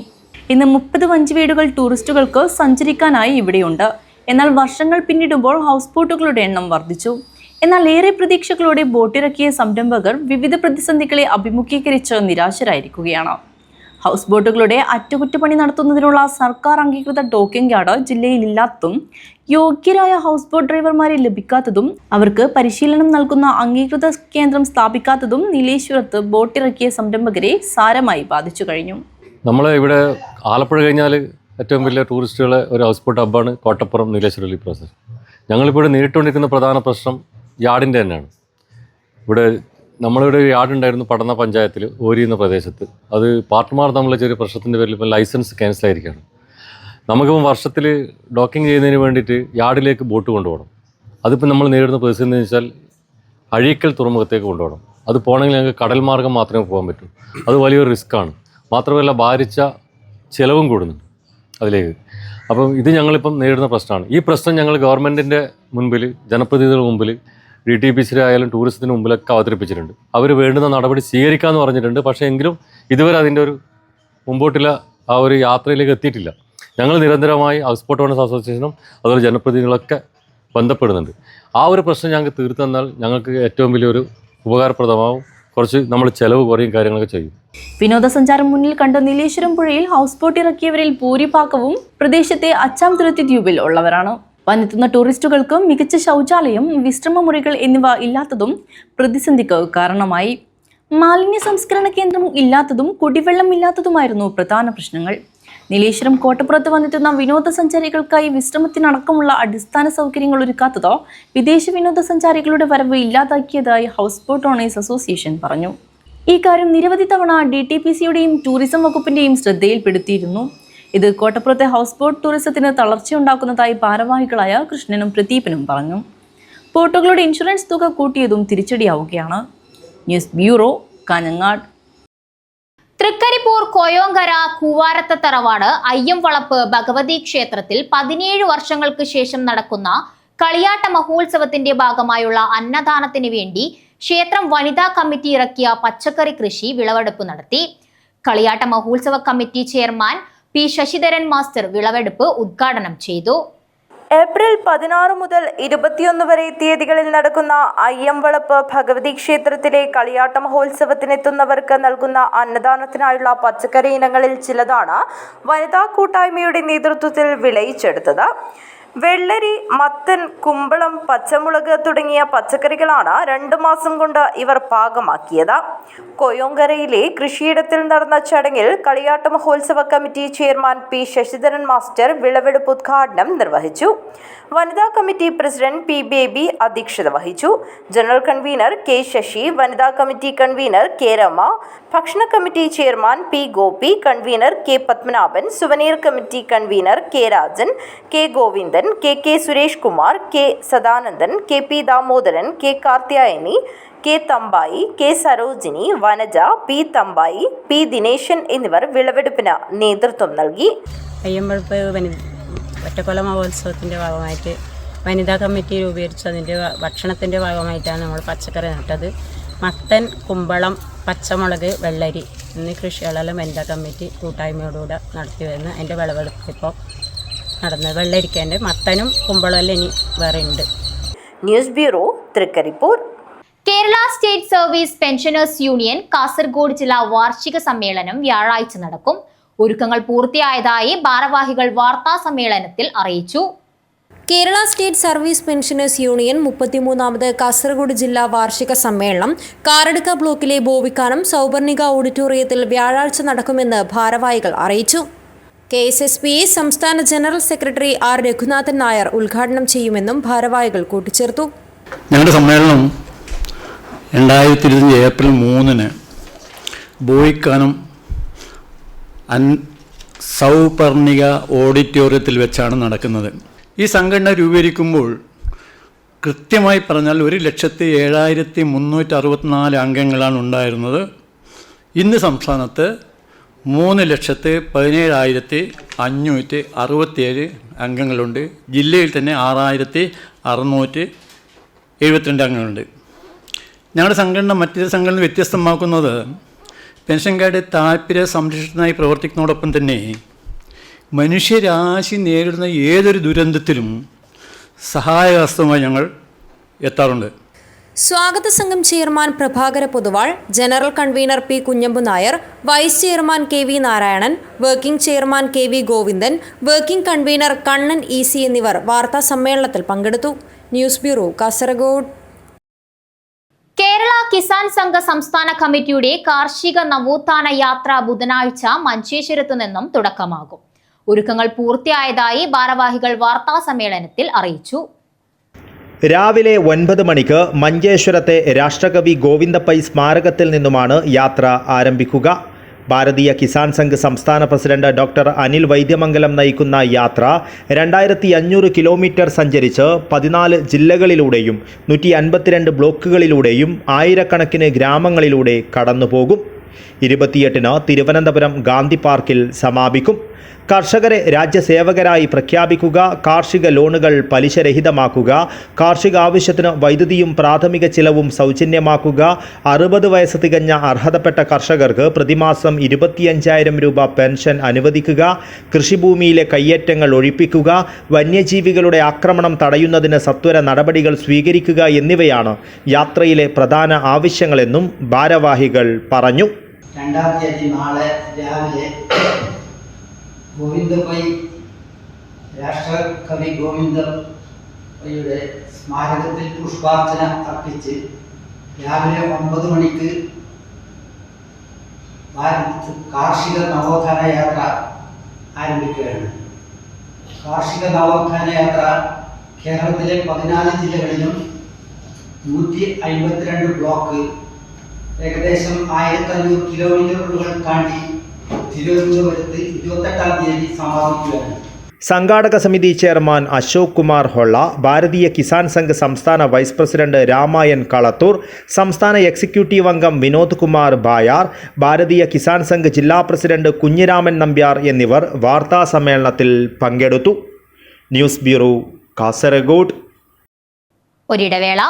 ഇന്ന് 30 വഞ്ചി വീടുകൾ ടൂറിസ്റ്റുകൾക്ക് സഞ്ചരിക്കാനായി ഇവിടെയുണ്ട്. എന്നാൽ വർഷങ്ങൾ പിന്നിടുമ്പോൾ ഹൗസ് ബോട്ടുകളുടെ എണ്ണം വർദ്ധിച്ചു. എന്നാൽ ഏറെ പ്രതീക്ഷകളോടെ ബോട്ടിറക്കിയ സംരംഭകർ വിവിധ പ്രതിസന്ധികളെ അഭിമുഖീകരിച്ച് നിരാശരായിരിക്കുകയാണ്. ഹൗസ് ബോട്ടുകളുടെ അറ്റകുറ്റപ്പണി നടത്തുന്നതിനുള്ള സർക്കാർ അംഗീകൃത ഡോക്കിംഗ് യാർഡ് ജില്ലയിൽ ഇല്ലാത്തതും യോഗ്യരായ ഹൗസ് ബോട്ട് ഡ്രൈവർമാരെ ലഭിക്കാത്തതും അവർക്ക് പരിശീലനം നൽകുന്ന അംഗീകൃത കേന്ദ്രം സ്ഥാപിക്കാത്തതും നീലേശ്വരത്ത് ബോട്ടിറക്കിയ സംരംഭകരെ സാരമായി ബാധിച്ചു കഴിഞ്ഞു. നമ്മൾ ഇവിടെ ആലപ്പുഴ കഴിഞ്ഞാൽ ഏറ്റവും വലിയ ടൂറിസ്റ്റുകളെ ഒരു ഹൗസ് ബോട്ട് ഹബ്ബാണ് കോട്ടപ്പുറം നീലേശ്വരം റിലീഫ് പ്രോസസ്. ഞങ്ങളിപ്പോൾ ഇവിടെ നേരിട്ടുകൊണ്ടിരിക്കുന്ന പ്രധാന പ്രശ്നം യാർഡിൻ്റെ തന്നെയാണ്. ഇവിടെ നമ്മളിവിടെ ഒരു യാർഡ് ഉണ്ടായിരുന്നു പടന്ന പഞ്ചായത്തിൽ ഓരി എന്ന പ്രദേശത്ത്. അത് പാർട്ട്മാർ തമ്മിലുള്ള ചെറിയ പ്രശ്നത്തിൻ്റെ പേരിൽ ഇപ്പോൾ ലൈസൻസ് ക്യാൻസൽ ആയിരിക്കുകയാണ്. നമുക്കിപ്പം വർഷത്തിൽ ഡോക്കിംഗ് ചെയ്യുന്നതിന് വേണ്ടിയിട്ട് യാർഡിലേക്ക് ബോട്ട് കൊണ്ടുപോകണം. അതിപ്പോൾ നമ്മൾ നേരിടുന്ന പ്രതിസന്ധി എന്ന് വെച്ചാൽ അഴീക്കൽ തുറമുഖത്തേക്ക് കൊണ്ടുപോകണം. അത് പോകണമെങ്കിൽ ഞങ്ങൾക്ക് കടൽ മാർഗ്ഗം മാത്രമേ പോകാൻ പറ്റൂ. അത് വലിയൊരു റിസ്ക്കാണ്. മാത്രമല്ല ഭാരിച്ച ചിലവും കൂടുന്നുണ്ട് അതിലേക്ക്. അപ്പം ഇത് ഞങ്ങളിപ്പം നേരിടുന്ന പ്രശ്നമാണ്. ഈ പ്രശ്നം ഞങ്ങൾ ഗവൺമെൻറ്റിൻ്റെ മുൻപിൽ, ജനപ്രതിനിധികളുടെ മുമ്പിൽ, DTPC ആയാലും ടൂറിസത്തിന് മുമ്പിലൊക്കെ അവതരിപ്പിച്ചിട്ടുണ്ട്. അവർ വേണ്ടുന്ന നടപടി സ്വീകരിക്കാമെന്ന് പറഞ്ഞിട്ടുണ്ട്. പക്ഷേ എങ്കിലും ഇതുവരെ അതിൻ്റെ ഒരു മുമ്പോട്ടുള്ള ആ ഒരു യാത്രയിലേക്ക് എത്തിയിട്ടില്ല. ഞങ്ങൾ നിരന്തരമായി ഹൗസ് ബോട്ട് ഓണേഴ്സ് അസോസിയേഷനും അതുപോലെ ജനപ്രതിനിധികളൊക്കെ ബന്ധപ്പെടുന്നുണ്ട്. ആ ഒരു പ്രശ്നം ഞങ്ങൾക്ക് തീർത്തു തന്നാൽ ഞങ്ങൾക്ക് ഏറ്റവും വലിയൊരു ഉപകാരപ്രദമാവും. കുറച്ച് നമ്മൾ ചിലവ് കുറയും കാര്യങ്ങളൊക്കെ ചെയ്യും. വിനോദസഞ്ചാരം മുന്നിൽ കണ്ട് നീലേശ്വരം പുഴയിൽ ഹൗസ് ബോട്ട് ഇറക്കിയവരിൽ ഭൂരിഭാഗവും പ്രദേശത്തെ അച്ചാംതുരുത്തി ദ്വീപിൽ ഉള്ളവരാണ്. വന്നെത്തുന്ന ടൂറിസ്റ്റുകൾക്ക് മികച്ച ശൗചാലയം, വിശ്രമ മുറികൾ എന്നിവ ഇല്ലാത്തതും പ്രതിസന്ധിക്ക് കാരണമായി. മാലിന്യ സംസ്കരണ കേന്ദ്രം ഇല്ലാത്തതും കുടിവെള്ളം ഇല്ലാത്തതുമായിരുന്നു പ്രധാന പ്രശ്നങ്ങൾ. നീലേശ്വരം കോട്ടപ്പുറത്ത് വന്നെത്തുന്ന വിനോദസഞ്ചാരികൾക്കായി വിശ്രമത്തിനടക്കമുള്ള അടിസ്ഥാന സൗകര്യങ്ങൾ ഒരുക്കാത്തതോ വിദേശ വിനോദസഞ്ചാരികളുടെ വരവ് ഇല്ലാതാക്കിയതായി ഹൗസ് ബോട്ട് ഓണേഴ്സ് അസോസിയേഷൻ പറഞ്ഞു. ഈ കാര്യം നിരവധി തവണ DTPCയുടെയും ടൂറിസം വകുപ്പിന്റെയും ശ്രദ്ധയിൽപ്പെടുത്തിയിരുന്നു. ഇത് കോട്ടപ്പുറത്തെ ഹൗസ് ബോട്ട് ടൂറിസത്തിന് തളർച്ചയുണ്ടാക്കുന്നതായി ഭാരവാഹികളായ കൃഷ്ണനും പ്രദീപനും പറഞ്ഞു. ബോട്ടുകളുടെ ഇൻഷുറൻസ് തുക കൂട്ടിയതും തിരിച്ചടിയാവുകയാണ്. News bureau, Kanhangad. തൃക്കരിപ്പൂർ കൊയോങ്കര കൂവാരത്ത തറവാട് അയ്യംവളപ്പ് ഭഗവതി ക്ഷേത്രത്തിൽ 17 വർഷങ്ങൾക്ക് ശേഷം നടക്കുന്ന കളിയാട്ട മഹോത്സവത്തിന്റെ ഭാഗമായുള്ള അന്നദാനത്തിന് വേണ്ടി ക്ഷേത്രം വനിതാ കമ്മിറ്റി ഇറക്കിയ പച്ചക്കറി കൃഷി വിളവെടുപ്പ് നടത്തി. കളിയാട്ട മഹോത്സവ committee chairman P. Sasidharan master വിളവെടുപ്പ് ഉദ്ഘാടനം ചെയ്തു. ഏപ്രിൽ 16 മുതൽ 21 വരെ തീയതികളിൽ നടക്കുന്ന അയ്യംവളപ്പ് ഭഗവതി ക്ഷേത്രത്തിലെ കളിയാട്ട മഹോത്സവത്തിനെത്തുന്നവർക്ക് നൽകുന്ന അന്നദാനത്തിനായുള്ള പച്ചക്കറി ഇനങ്ങളിൽ ചിലതാണ് വനിതാ കൂട്ടായ്മയുടെ നേതൃത്വത്തിൽ വിളയിച്ചെടുത്തത്. വെള്ളരി, മത്തൻ, കുമ്പളം, പച്ചമുളക് തുടങ്ങിയ പച്ചക്കറികളാണ് 2 മാസം കൊണ്ട് ഇവർ പാകമാക്കിയത്. കൊയോങ്കരയിലെ കൃഷിയിടത്തിൽ നടന്ന ചടങ്ങിൽ കളിയാട്ട മഹോത്സവ committee chairman P. Sasidharan master വിളവെടുപ്പ് ഉദ്ഘാടനം നിർവഹിച്ചു. വനിതാ കമ്മിറ്റി പ്രസിഡന്റ് P. ബേബി അധ്യക്ഷത വഹിച്ചു. General convener K. ശശി, വനിതാ കമ്മിറ്റി കൺവീനർ K. രമ, ഭക്ഷണ committee chairman P. Gopi, convener K. Padmanabhan, souvenir committee convener K. Rajan, K. Govindan, K. Suresh Kumar, K. Sadanandan, K. P. Damodaran, K. Karthyayani, K. Thampayi, K. Sarojini, Vanaja, P. Thampayi, P. Dineshan എന്നിവർ വിളവെടുപ്പിന് നേതൃത്വം നൽകി. അയ്യമ്പഴപ്പ് ഒറ്റക്കൊല മഹോത്സവത്തിൻ്റെ ഭാഗമായിട്ട് വനിതാ കമ്മിറ്റി രൂപീകരിച്ച് അതിൻ്റെ ഭക്ഷണത്തിൻ്റെ ഭാഗമായിട്ടാണ് നമ്മൾ പച്ചക്കറി നട്ടത്. മത്തൻ, കുമ്പളം, പച്ചമുളക്, വെള്ളരി എന്നീ കൃഷികളെല്ലാം വനിതാ കമ്മിറ്റി കൂട്ടായ്മയോടുകൂടെ നടത്തി വരുന്നു. അതിൻ്റെ വിളവെടുപ്പ് ഇപ്പോൾ നടന്നത്. വെള്ളരിക്കേൻ്റെ മത്തനും കുമ്പളമെല്ലാം ഇനി വേറെ ഉണ്ട്. News bureau, Thrikaripur. Kerala state service pensioners union Kasaragod ജില്ലാ വാർഷിക സമ്മേളനം വ്യാഴാഴ്ച നടക്കും. ഒരുക്കങ്ങൾ പൂർത്തിയായതായി ഭാരവാഹികൾ വാർത്താ സമ്മേളനത്തിൽ അറിയിച്ചു. Kerala state service pensioners union 33ാമത് കാസർഗോഡ് ജില്ലാ വാർഷിക സമ്മേളനം കാറടുക്ക ബ്ലോക്കിലെ ബോവിക്കാനം സൗപർണിക ഓഡിറ്റോറിയത്തിൽ വ്യാഴാഴ്ച നടക്കുമെന്ന് ഭാരവാഹികൾ അറിയിച്ചു. KSSPA സംസ്ഥാന general secretary R. Raghunathan Nair ഉദ്ഘാടനം ചെയ്യുമെന്നും ഭാരവാഹികൾ കൂട്ടിച്ചേർത്തു. ഞങ്ങളുടെ സമ്മേളനം 2020 ഏപ്രിൽ 3 ബോയിക്കാനം സൗപർണിക ഓഡിറ്റോറിയത്തിൽ വെച്ചാണ് നടക്കുന്നത്. ഈ സംഘടന രൂപീകരിക്കുമ്പോൾ കൃത്യമായി പറഞ്ഞാൽ 1,07,364 അംഗങ്ങളാണ് ഉണ്ടായിരുന്നത്. ഇന്ന് സംസ്ഥാനത്ത് 3,17,567 അംഗങ്ങളുണ്ട്. ജില്ലയിൽ തന്നെ 6,672 അംഗങ്ങളുണ്ട്. ഞങ്ങളുടെ സംഘടന മറ്റൊരു സംഘടന വ്യത്യസ്തമാക്കുന്നത് പെൻഷൻകാരുടെ താല്പര്യ സംരക്ഷണത്തിനായി പ്രവർത്തിക്കുന്നതോടൊപ്പം തന്നെ മനുഷ്യരാശി നേരിടുന്ന ഏതൊരു ദുരന്തത്തിലും സഹായഹസ്തമായി ഞങ്ങൾ എത്താറുണ്ട്. സ്വാഗത സംഘം chairman Prabhakara Poduval, general convener P. Kunhambu Nair, vice chairman KV Narayanan, working chairman KV Govindan, working convener Kannan EC എന്നിവർ വാർത്താ സമ്മേളനത്തിൽ പങ്കെടുത്തു. News bureau, Kasaragod. കേരള കിസാൻ സംഘ സംസ്ഥാന കമ്മിറ്റിയുടെ കാർഷിക നവോത്ഥാന യാത്ര ബുധനാഴ്ച മഞ്ചേശ്വരത്തു നിന്നും തുടക്കമാകും. ഒരുക്കങ്ങൾ പൂർത്തിയായതായി ഭാരവാഹികൾ വാർത്താ സമ്മേളനത്തിൽ അറിയിച്ചു. രാവിലെ 9 മണിക്ക് മഞ്ചേശ്വരത്തെ രാഷ്ട്രകവി ഗോവിന്ദ പൈ സ്മാരകത്തിൽ നിന്നുമാണ് യാത്ര ആരംഭിക്കുക. ഭാരതീയ കിസാൻ സംഘ് സംസ്ഥാന പ്രസിഡന്റ് ഡോക്ടർ അനിൽ വൈദ്യമംഗലം നയിക്കുന്ന യാത്ര 2500 കിലോമീറ്റർ സഞ്ചരിച്ച് 14 ജില്ലകളിലൂടെയും 152 ബ്ലോക്കുകളിലൂടെയും ആയിരക്കണക്കിന് ഗ്രാമങ്ങളിലൂടെ കടന്നുപോകും. 28-ന് തിരുവനന്തപുരം ഗാന്ധി പാർക്കിൽ സമാപിക്കും. കർഷകരെ രാജ്യസേവകരായി പ്രഖ്യാപിക്കുക, കാർഷിക ലോണുകൾ പലിശരഹിതമാക്കുക, കാർഷിക ആവശ്യത്തിന് വൈദ്യുതിയും പ്രാഥമിക ചിലവും സൗജന്യമാക്കുക, 60 വയസ്സ് തികഞ്ഞ അർഹതപ്പെട്ട കർഷകർക്ക് പ്രതിമാസം 25,000 രൂപ പെൻഷൻ അനുവദിക്കുക, കൃഷിഭൂമിയിലെ കയ്യേറ്റങ്ങൾ ഒഴിപ്പിക്കുക, വന്യജീവികളുടെ ആക്രമണം തടയുന്നതിന് സത്വര നടപടികൾ സ്വീകരിക്കുക എന്നിവയാണ് യാത്രയിലെ പ്രധാന ആവശ്യങ്ങളെന്നും ഭാരവാഹികൾ പറഞ്ഞു. 2-ാം തീയതി നാളെ രാവിലെ ഗോവിന്ദപൈ രാഷ്ട്രകവി ഗോവിന്ദപൈയുടെ സ്മാരകത്തിൽ പുഷ്പാർച്ചന അർപ്പിച്ച് രാവിലെ 9 മണിക്ക് കാർഷിക നവോത്ഥാന യാത്ര ആരംഭിക്കുകയാണ്. കാർഷിക നവോത്ഥാന യാത്ര കേരളത്തിലെ 14 ജില്ലകളിലും 152 ബ്ലോക്ക് ഏകദേശം 1500 കിലോമീറ്ററുകൾ താണ്ടി തിരുവനന്തപുരത്ത് 28-ാം തീയതി സമാപിക്കുകയാണ്. സംഘാടക സമിതി ചെയർമാൻ അശോക് കുമാർ ഹൊള്ള, ഭാരതീയ കിസാൻ സംഘ് സംസ്ഥാന വൈസ് പ്രസിഡന്റ് രാമായൻ കളത്തൂർ, സംസ്ഥാന എക്സിക്യൂട്ടീവ് അംഗം വിനോദ് കുമാർ ബായാർ, ഭാരതീയ കിസാൻ സംഘ് ജില്ലാ പ്രസിഡന്റ് കുഞ്ഞിരാമൻ നമ്പ്യാർ എന്നിവർ വാർത്താ സമ്മേളനത്തിൽ പങ്കെടുത്തു. News bureau, Kasaragod. ഒരിടവേള.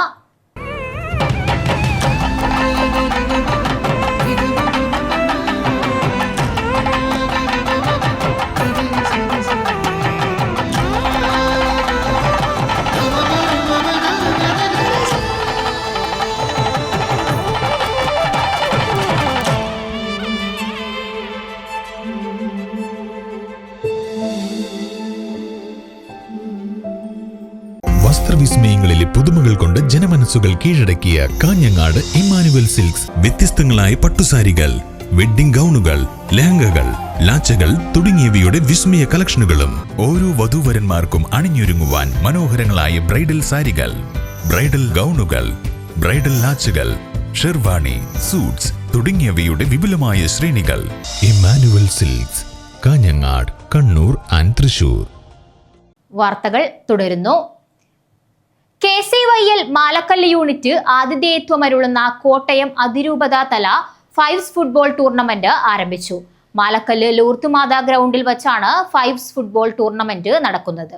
വസ്ത്രവിസ്മയങ്ങളിലെ പുതുമകൾ കൊണ്ട് ജനമനസ്സുകൾ കീഴടക്കിയ കാഞ്ഞങ്ങാട് ഇമ്മാനുവൽ സിൽക്സ് വ്യത്യസ്തങ്ങളായ പട്ടുസാരികൾ, വെഡ്ഡിംഗ് ഗൗണുകൾ, ലെഹങ്കകൾ, ലാച്ചകൾ തുടങ്ങിയവയുടെ വിസ്മയ കളക്ഷനുകളും ഓരോ വധൂവരന്മാർക്കും അണിഞ്ഞൊരുങ്ങുവാൻ മനോഹരങ്ങളായ ബ്രൈഡൽ സാരികൾ, ബ്രൈഡൽ ഗൗണുകൾ, ബ്രൈഡൽ ലാച്ചകൾ, ഷെർവാണി, സൂട്ട്സ് തുടങ്ങിയവയുടെ വിപുലമായ ശ്രേണികൾ. Emmanuel silks, Kanhangad, Kannur and Thrissur. വാർത്തകൾ തുടരുന്നു. KCYL മാലക്കല്ല് യൂണിറ്റ് ആതിഥേയത്വമരുളുന്ന കോട്ടയം അതിരൂപതാ തല ഫൈവ്സ് ഫുട്ബോൾ ടൂർണമെന്റ് ആരംഭിച്ചു. മാലക്കല്ല് ലൂർത്തുമാതാ ഗ്രൗണ്ടിൽ വച്ചാണ് ഫൈവ്സ് ഫുട്ബോൾ ടൂർണമെന്റ് നടക്കുന്നത്.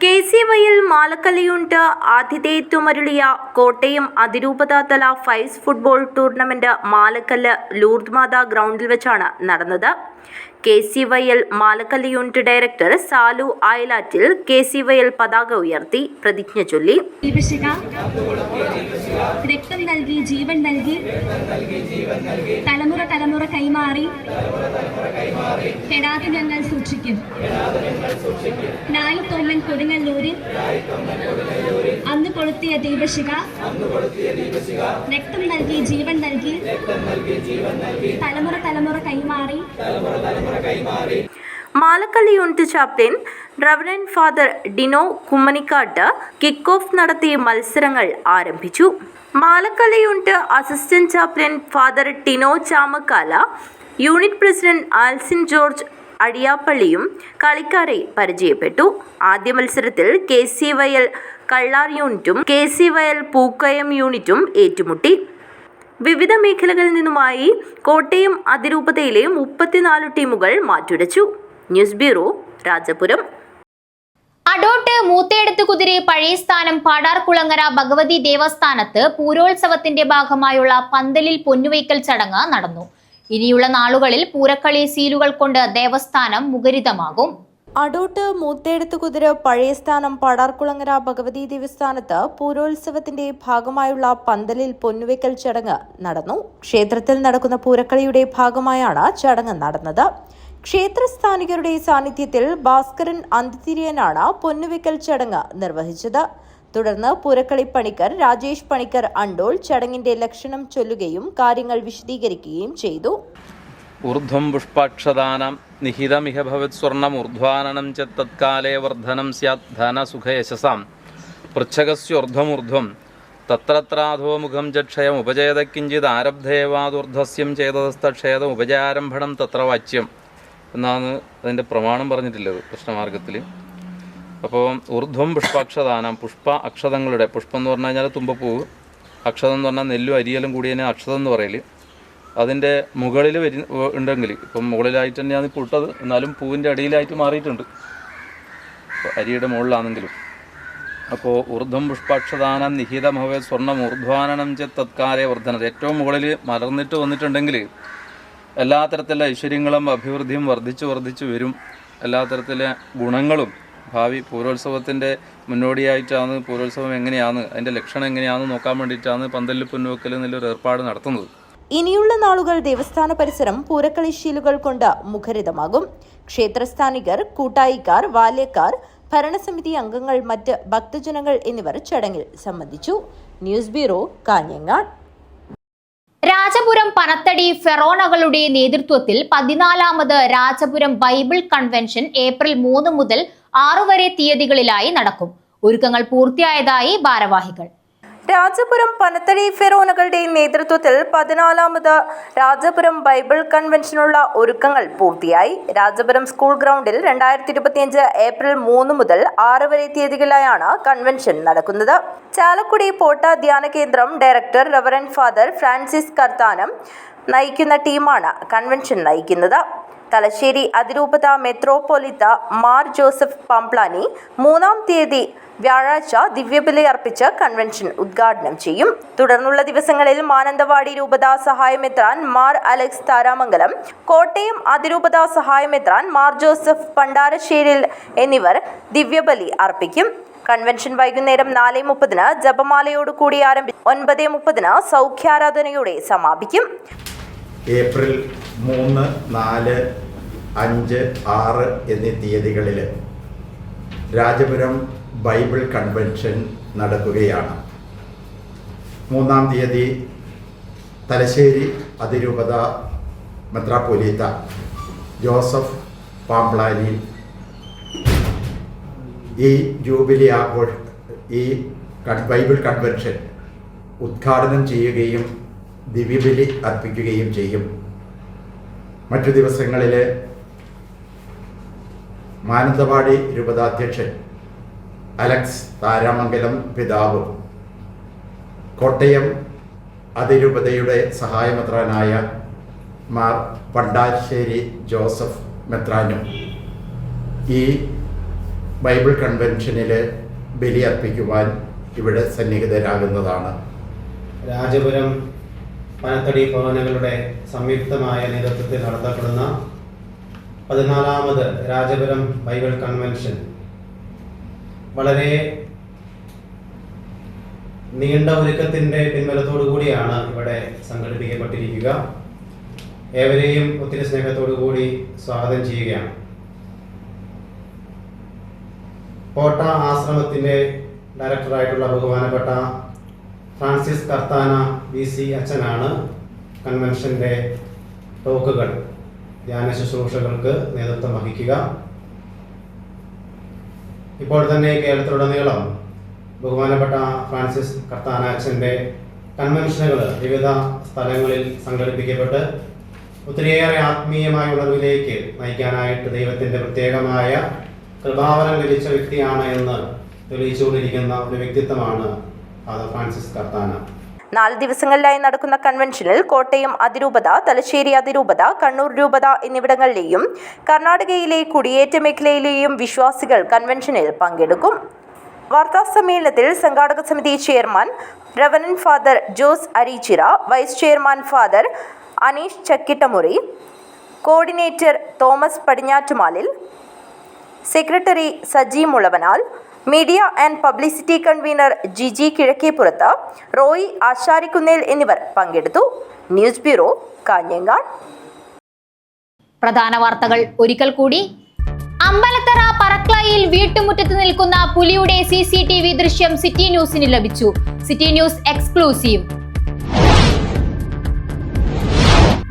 KCYL മാലക്കല്ല് യൂണിറ്റ് ആതിഥേയത്വമരുളിയ കോട്ടയം അതിരൂപതാ തല ഫൈവ്സ് ഫുട്ബോൾ ടൂർണമെന്റ് മാലക്കല്ല് ലൂർത്തുമാതാ ഗ്രൗണ്ടിൽ വെച്ചാണ് നടന്നത്. KCYL Malakkallu unit director Salu Ayalattil KCYL പതാക ഉയർത്തി പ്രതിജ്ഞ ചൊല്ലി. രക്തം നൽകി ജീവൻ നൽകി തലമുറ തലമുറ കൈമാറി കെടാതെ ഞങ്ങൾ സൂക്ഷിക്കും. നായിത്തോമൻ കൊടുങ്ങല്ലൂരിൽ അന്ന് കൊളുത്തിയ ദീപശിഖ രക്തം നൽകി ജീവൻ നൽകി തലമുറ തലമുറ കൈമാറി. Malakkallu unit chaplain reverend father Dino Kummanikkattu kick off നടത്തി മത്സരങ്ങൾ ആരംഭിച്ചു. Malakkallu unit assistant chaplain father Tino Chamakkala, unit president Alsin George അടിയാപ്പള്ളിയും കളിക്കാരെ പരിചയപ്പെട്ടു. ആദ്യ മത്സരത്തിൽ KCYL കള്ളാർ യൂണിറ്റും KCYL പൂക്കയം യൂണിറ്റും ഏറ്റുമുട്ടി. വിവിധ മേഖലകളിൽ നിന്നുമായി കോട്ടയം അതിരൂപതയിലെ 34 ടീമുകൾ മാറ്റുരച്ചു. News bureau, Rajapuram. അടോട്ട് മൂത്തേടത്ത് കുതിരി പഴയ സ്ഥാനം പാടാർകുളങ്ങര ഭഗവതി ദേവസ്ഥാനത്ത് പൂരോത്സവത്തിന്റെ ഭാഗമായുള്ള പന്തലിൽ പൊന്നുവയ്ക്കൽ ചടങ്ങ് നടന്നു. ഇനിയുള്ള നാളുകളിൽ പൂരക്കളി സീലുകൾ കൊണ്ട് ദേവസ്ഥാനം മുഖരിതമാകും. അടോട്ട് മൂത്തേടത്ത് കുതിര പഴയ സ്ഥാനം പാടാർകുളങ്ങര ഭഗവതി ദേവസ്ഥാനത്ത് പൂരോത്സവത്തിന്റെ ഭാഗമായുള്ള പന്തലിൽ പൊന്നുവയ്ക്കൽ ചടങ്ങ് നടന്നു. ക്ഷേത്രത്തിൽ നടക്കുന്ന പൂരക്കളിയുടെ ഭാഗമായാണ് ചടങ്ങ് നടന്നത്. ക്ഷേത്രസ്ഥാനികരുടെ സാന്നിധ്യത്തിൽ ഭാസ്കരൻ അന്തിതിരിയനാണ് പൊന്നുവയ്ക്കൽ ചടങ്ങ് നിർവഹിച്ചത്. തുടർന്ന് പൂരക്കളി പണിക്കർ രാജേഷ് പണിക്കർ അണ്ടോൾ ചടങ്ങിന്റെ ലക്ഷണം ചൊല്ലുകയും കാര്യങ്ങൾ വിശദീകരിക്കുകയും ചെയ്തു. ഊർധ്വം പുഷ്പാക്ഷദാനം നിഹിതമിഹ ഭവത് സ്വർണം ഊർധ്വാനനം ച തത്കാലേ വർധനം സ്യാത് ധനസുഖയശസാം പൃച്ഛകസ്യോർധ്വമൂർധ്വം തത്രത്രാധോമുഖം ചക്ഷയം ഉപചേത കിഞ്ചിത് ആരബ്ധേവാദുർധസ്യം ചേതതസ്ഥക്ഷേതം ഉപചാരംഭണം തത്ര വാച്യം എന്നാണ് അതിൻ്റെ പ്രമാണം പറഞ്ഞിട്ടുള്ളത് കൃഷ്ണമാർഗത്തിൽ. അപ്പോൾ ഊർധ്വം പുഷ്പാക്ഷദാനം, പുഷ്പ അക്ഷതങ്ങളുടെ, പുഷ്പം എന്ന് പറഞ്ഞു കഴിഞ്ഞാൽ തുമ്പപ്പൂവ്, അക്ഷതം എന്ന് പറഞ്ഞാൽ നെല്ലും അരിയലും കൂടിയതിനെ അക്ഷതം എന്ന് പറയൽ. അതിൻ്റെ മുകളിൽ ഉണ്ടെങ്കിൽ, ഇപ്പം മുകളിലായിട്ട് തന്നെയാണ് ഇപ്പോൾ ഇട്ടത്, എന്നാലും പൂവിൻ്റെ അടിയിലായിട്ട് മാറിയിട്ടുണ്ട് അരിയുടെ മുകളിലാണെങ്കിലും. അപ്പോൾ ഊർധ്വം പുഷ്പാക്ഷദാനം നിഹിതമഭവേ സ്വർണ്ണം ഊർധ്വാനനം ചെ തത്കാലേ വർധനത്. ഏറ്റവും മുകളിൽ മലർന്നിട്ട് വന്നിട്ടുണ്ടെങ്കിൽ എല്ലാ തരത്തിലുള്ള ഐശ്വര്യങ്ങളും അഭിവൃദ്ധിയും വർദ്ധിച്ചു വരും. എല്ലാ തരത്തിലെ ഗുണങ്ങളും ഭാവി പൂരോത്സവത്തിൻ്റെ മുന്നോടിയായിട്ടാണ്, പൂരോത്സവം എങ്ങനെയാണ്, അതിൻ്റെ ലക്ഷണം എങ്ങനെയാണെന്ന് നോക്കാൻ വേണ്ടിയിട്ടാണ് പന്തലിൽ പൊന്നുവെക്കൽ എന്നുള്ളൊരു ഏർപ്പാട് നടത്തുന്നത്. ഇനിയുള്ള നാളുകൾ ദേവസ്ഥാന പരിസരം പൂരക്കളിശീലുകൾ കൊണ്ട് മുഖരിതമാകും. ക്ഷേത്രസ്ഥാനികർ, കൂട്ടായിക്കാർ, ബാല്യക്കാർ, ഭരണസമിതി അംഗങ്ങൾ, മറ്റ് ഭക്തജനങ്ങൾ എന്നിവർ ചടങ്ങിൽ സംബന്ധിച്ചു. News bureau, Kanhangad. രാജപുരം പനത്തടി ഫെറോണകളുടെ നേതൃത്വത്തിൽ 14ാമത് രാജപുരം ബൈബിൾ കൺവെൻഷൻ ഏപ്രിൽ 3 മുതൽ 6 വരെ തീയതികളിലായി നടക്കും. ഒരുക്കങ്ങൾ പൂർത്തിയായതായി ഭാരവാഹികൾ. രാജപുരം പനത്തടി ഫെറോനകളുടെ നേതൃത്വത്തിൽ 14ാമത് രാജപുരം ബൈബിൾ കൺവെൻഷനുള്ള ഒരുക്കങ്ങൾ പൂർത്തിയായി. രാജപുരം സ്കൂൾ ഗ്രൗണ്ടിൽ 2025 ഏപ്രിൽ 3 മുതൽ 6 വരെ തീയതികളിലായാണ് കൺവെൻഷൻ നടക്കുന്നത്. ചാലക്കുടി പോട്ട ധ്യാന കേന്ദ്രം director reverend father Francis Karthanam നയിക്കുന്ന ടീമാണ് കൺവെൻഷൻ നയിക്കുന്നത്. തലശ്ശേരി അതിരൂപത മെത്രോപൊലിത്ത മാർ ജോസഫ് പാംപ്ലാനി 3-ാം തീയതി വ്യാഴാഴ്ച ദിവ്യബലി അർപ്പിച്ച് കൺവെൻഷൻ ഉദ്ഘാടനം ചെയ്യും. തുടർന്നുള്ള ദിവസങ്ങളിൽ മാനന്തവാടി രൂപത സഹായമെത്രാൻ മാർ അലക്സ് താരാമംഗലം, കോട്ടയം അതിരൂപത സഹായമെത്രാൻ മാർ ജോസഫ് പണ്ടാരശ്ശേരിൽ എന്നിവർ ദിവ്യബലി അർപ്പിക്കും. കൺവെൻഷൻ വൈകുന്നേരം 4:30 ജപമാലയോടുകൂടി ആരംഭിച്ച് 9:30 സൗഖ്യാരാധനയോടെ സമാപിക്കും. ഏപ്രിൽ 3, 4, 5, 6 എന്നീ തീയതികളിൽ രാജപുരം ബൈബിൾ കൺവെൻഷൻ നടക്കുകയാണ്. 3-ാം തീയതി തലശ്ശേരി അതിരൂപത മെത്രാപ്പൊലീത്ത ജോസഫ് പാംപ്ലാനി ഈ ജൂബിലി ഈ ബൈബിൾ കൺവെൻഷൻ ഉദ്ഘാടനം ചെയ്യുകയും ദിവ്യബലി അർപ്പിക്കുകയും ചെയ്യും. മറ്റു ദിവസങ്ങളിൽ മാനന്തവാടി രൂപതാധ്യക്ഷൻ അലക്സ് താരാമംഗലം പിതാവും കോട്ടയം അതിരൂപതയുടെ സഹായമെത്രാനായ മാർ പണ്ടാശ്ശേരി ജോസഫ് മെത്രാനും ഈ ബൈബിൾ കൺവെൻഷനിൽ ബലിയർപ്പിക്കുവാൻ ഇവിടെ സന്നിഹിതരാകുന്നതാണ്. രാജപുരം പനത്തടി ഭവനങ്ങളുടെ സംയുക്തമായ നേതൃത്വത്തിൽ നടത്തപ്പെടുന്ന 14ാമത് രാജപുരം ബൈബിൾ കൺവെൻഷൻ വളരെ നീണ്ട ഒരുക്കത്തിൻ്റെ പിൻബലത്തോടു കൂടിയാണ് ഇവിടെ സംഘടിപ്പിക്കപ്പെട്ടിരിക്കുക. ഏവരെയും ഒത്തിരി സ്നേഹത്തോടു കൂടി സ്വാഗതം ചെയ്യുകയാണ്. കോട്ട ആശ്രമത്തിൻ്റെ ഡയറക്ടറായിട്ടുള്ള ബഹുമാനപ്പെട്ട ഫ്രാൻസിസ് കർത്താന VC അച്ഛനാണ് കൺവെൻഷൻ്റെ ടോക്കുകൾ, ധ്യാന ശുശ്രൂഷകൾക്ക് നേതൃത്വം വഹിക്കുക. ഇപ്പോൾ തന്നെ കേരളത്തിലുടനീളം ബഹുമാനപ്പെട്ട ഫ്രാൻസിസ് കർത്താന അച്ഛൻ്റെ കൺവെൻഷനുകൾ വിവിധ സ്ഥലങ്ങളിൽ സംഘടിപ്പിക്കപ്പെട്ട് ഒത്തിരിയേറെ ആത്മീയമായ ഉണർവിലേക്ക് നയിക്കാനായിട്ട് ദൈവത്തിൻ്റെ പ്രത്യേകമായ കൃപാവരം ലഭിച്ച വ്യക്തിയാണ് എന്ന് തെളിയിച്ചുകൊണ്ടിരിക്കുന്ന ഒരു വ്യക്തിത്വമാണ് ഫാദർ ഫ്രാൻസിസ് കർത്താന. 4 ദിവസങ്ങളിലായി നടക്കുന്ന കൺവെൻഷനിൽ കോട്ടയം അതിരൂപത, തലശ്ശേരി അതിരൂപത, കണ്ണൂർ രൂപത എന്നിവിടങ്ങളിലെയും കർണാടകയിലെ കുടിയേറ്റ മേഖലയിലെയും വിശ്വാസികൾ കൺവെൻഷനിൽ പങ്കെടുക്കും. വാർത്താ സമ്മേളനത്തിൽ സംഘാടക സമിതി chairman reverend father Jose Areechira, vice chairman father Aneesh Chakkittamuri, coordinator Thomas Padinjattumalil, secretary Saji Mulavanal, media and publicity convener Jiji Kizhakkeppurathu, Roy Asharikkunnel എന്നിവർ പങ്കെടുത്തു. News bureau, Kanhangad. പ്രധാന വാർത്തകൾ ഒരിക്കൽ കൂടി. അമ്പലത്തറ പറക്ലായിൽ വീട്ടുമുറ്റത്ത് നിൽക്കുന്ന പുലിയുടെ CCTV ദൃശ്യം സിറ്റി ന്യൂസിന് ലഭിച്ചു. City news exclusive.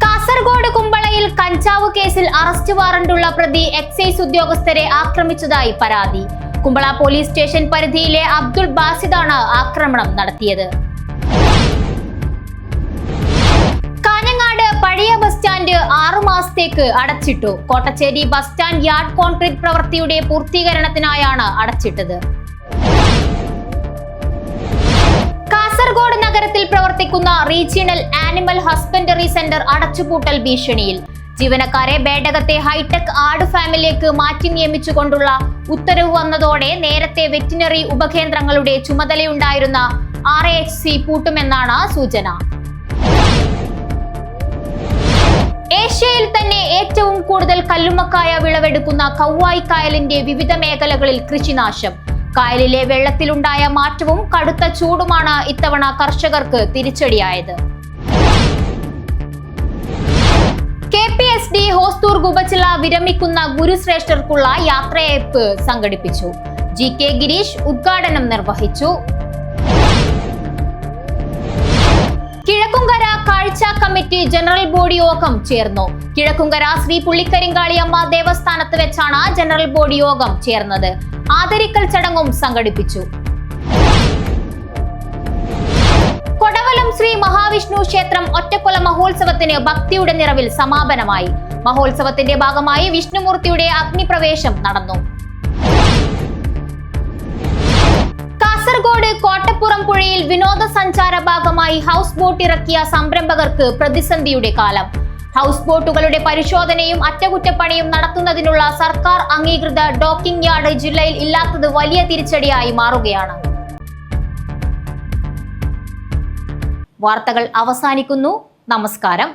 കാസർഗോഡ് കുമ്പളയിൽ കഞ്ചാവ് കേസിൽ അറസ്റ്റ് വാറണ്ടുള്ള പ്രതി എക്സൈസ് ഉദ്യോഗസ്ഥരെ ആക്രമിച്ചതായി പരാതി. കുമ്പള പോലീസ് സ്റ്റേഷൻ പരിധിയിലെ അബ്ദുൾ ബാസിദാണ് ആക്രമണം നടത്തിയത്. പഴയ ബസ് സ്റ്റാൻഡ് 6 മാസത്തേക്ക് അടച്ചിട്ടു. Kottachery bus stand yard concrete പ്രവൃത്തിയുടെ പൂർത്തീകരണത്തിനായാണ് അടച്ചിട്ടത്. കാസർഗോഡ് നഗരത്തിൽ പ്രവർത്തിക്കുന്ന റീജിയണൽ ആനിമൽ ഹസ്ബൻഡറി സെന്റർ അടച്ചുപൂട്ടൽ ഭീഷണിയിൽ. ജീവനക്കാരെ ബേഡകത്തെ ഹൈടെക് ആട് ഫാമിലേക്ക് മാറ്റി നിയമിച്ചുകൊണ്ടുള്ള ഉത്തരവ് വന്നതോടെ നേരത്തെ വെറ്റിനറി ഉപകേന്ദ്രങ്ങളുടെ ചുമതലയുണ്ടായിരുന്ന RAHC പൂട്ടുമെന്നാണ് സൂചന. ഏഷ്യയിൽ തന്നെ ഏറ്റവും കൂടുതൽ കല്ലുമ്മക്കായ വിളവെടുക്കുന്ന കൗവായി കായലിന്റെ വിവിധ മേഖലകളിൽ കൃഷിനാശം. കായലിലെ വെള്ളത്തിലുണ്ടായ മാറ്റവും കടുത്ത ചൂടുമാണ് ഇത്തവണ കർഷകർക്ക് തിരിച്ചടിയായത്. KPSD ഹോസ്ദുർഗ് ഉപജില്ല വിരമിക്കുന്ന ഗുരുശ്രേഷ്ഠർക്കുള്ള യാത്രയയപ്പ് സംഘടിപ്പിച്ചു. GK ഗിരീഷ് ഉദ്ഘാടനം നിർവഹിച്ചു. കിഴക്കുംകര കാഴ്ച കമ്മിറ്റി ജനറൽ ബോഡി യോഗം ചേർന്നു. കിഴക്കുംകര ശ്രീ പുള്ളിക്കരിങ്കാളിയമ്മ ദേവസ്ഥാനത്ത് വെച്ചാണ് ജനറൽ ബോഡി യോഗം ചേർന്നത്. ആദരിക്കൽ ചടങ്ങും സംഘടിപ്പിച്ചു. കൊടവലം ശ്രീ മഹാവിഷ്ണു ക്ഷേത്രം ഒറ്റക്കൊല മഹോത്സവത്തിന് ഭക്തിയുടെ നിറവിൽ സമാപനമായി. മഹോത്സവത്തിന്റെ ഭാഗമായി വിഷ്ണുമൂർത്തിയുടെ അഗ്നിപ്രവേശം നടന്നു. കാസർഗോഡ് കോട്ടപ്പുറം പുഴയിൽ വിനോദസഞ്ചാര ഭാഗമായി ഹൗസ് ബോട്ട് ഇറക്കിയ സംരംഭകർക്ക് പ്രതിസന്ധിയുടെ കാലം. ഹൗസ് ബോട്ടുകളുടെ പരിശോധനയും അറ്റകുറ്റപ്പണിയും നടത്തുന്നതിനുള്ള സർക്കാർ അംഗീകൃത ഡോക്കിംഗ് യാർഡ് ജില്ലയിൽ ഇല്ലാത്തത് വലിയ തിരിച്ചടിയായി മാറുകയാണ്. വാർത്തകൾ അവസാനിക്കുന്നു. നമസ്കാരം.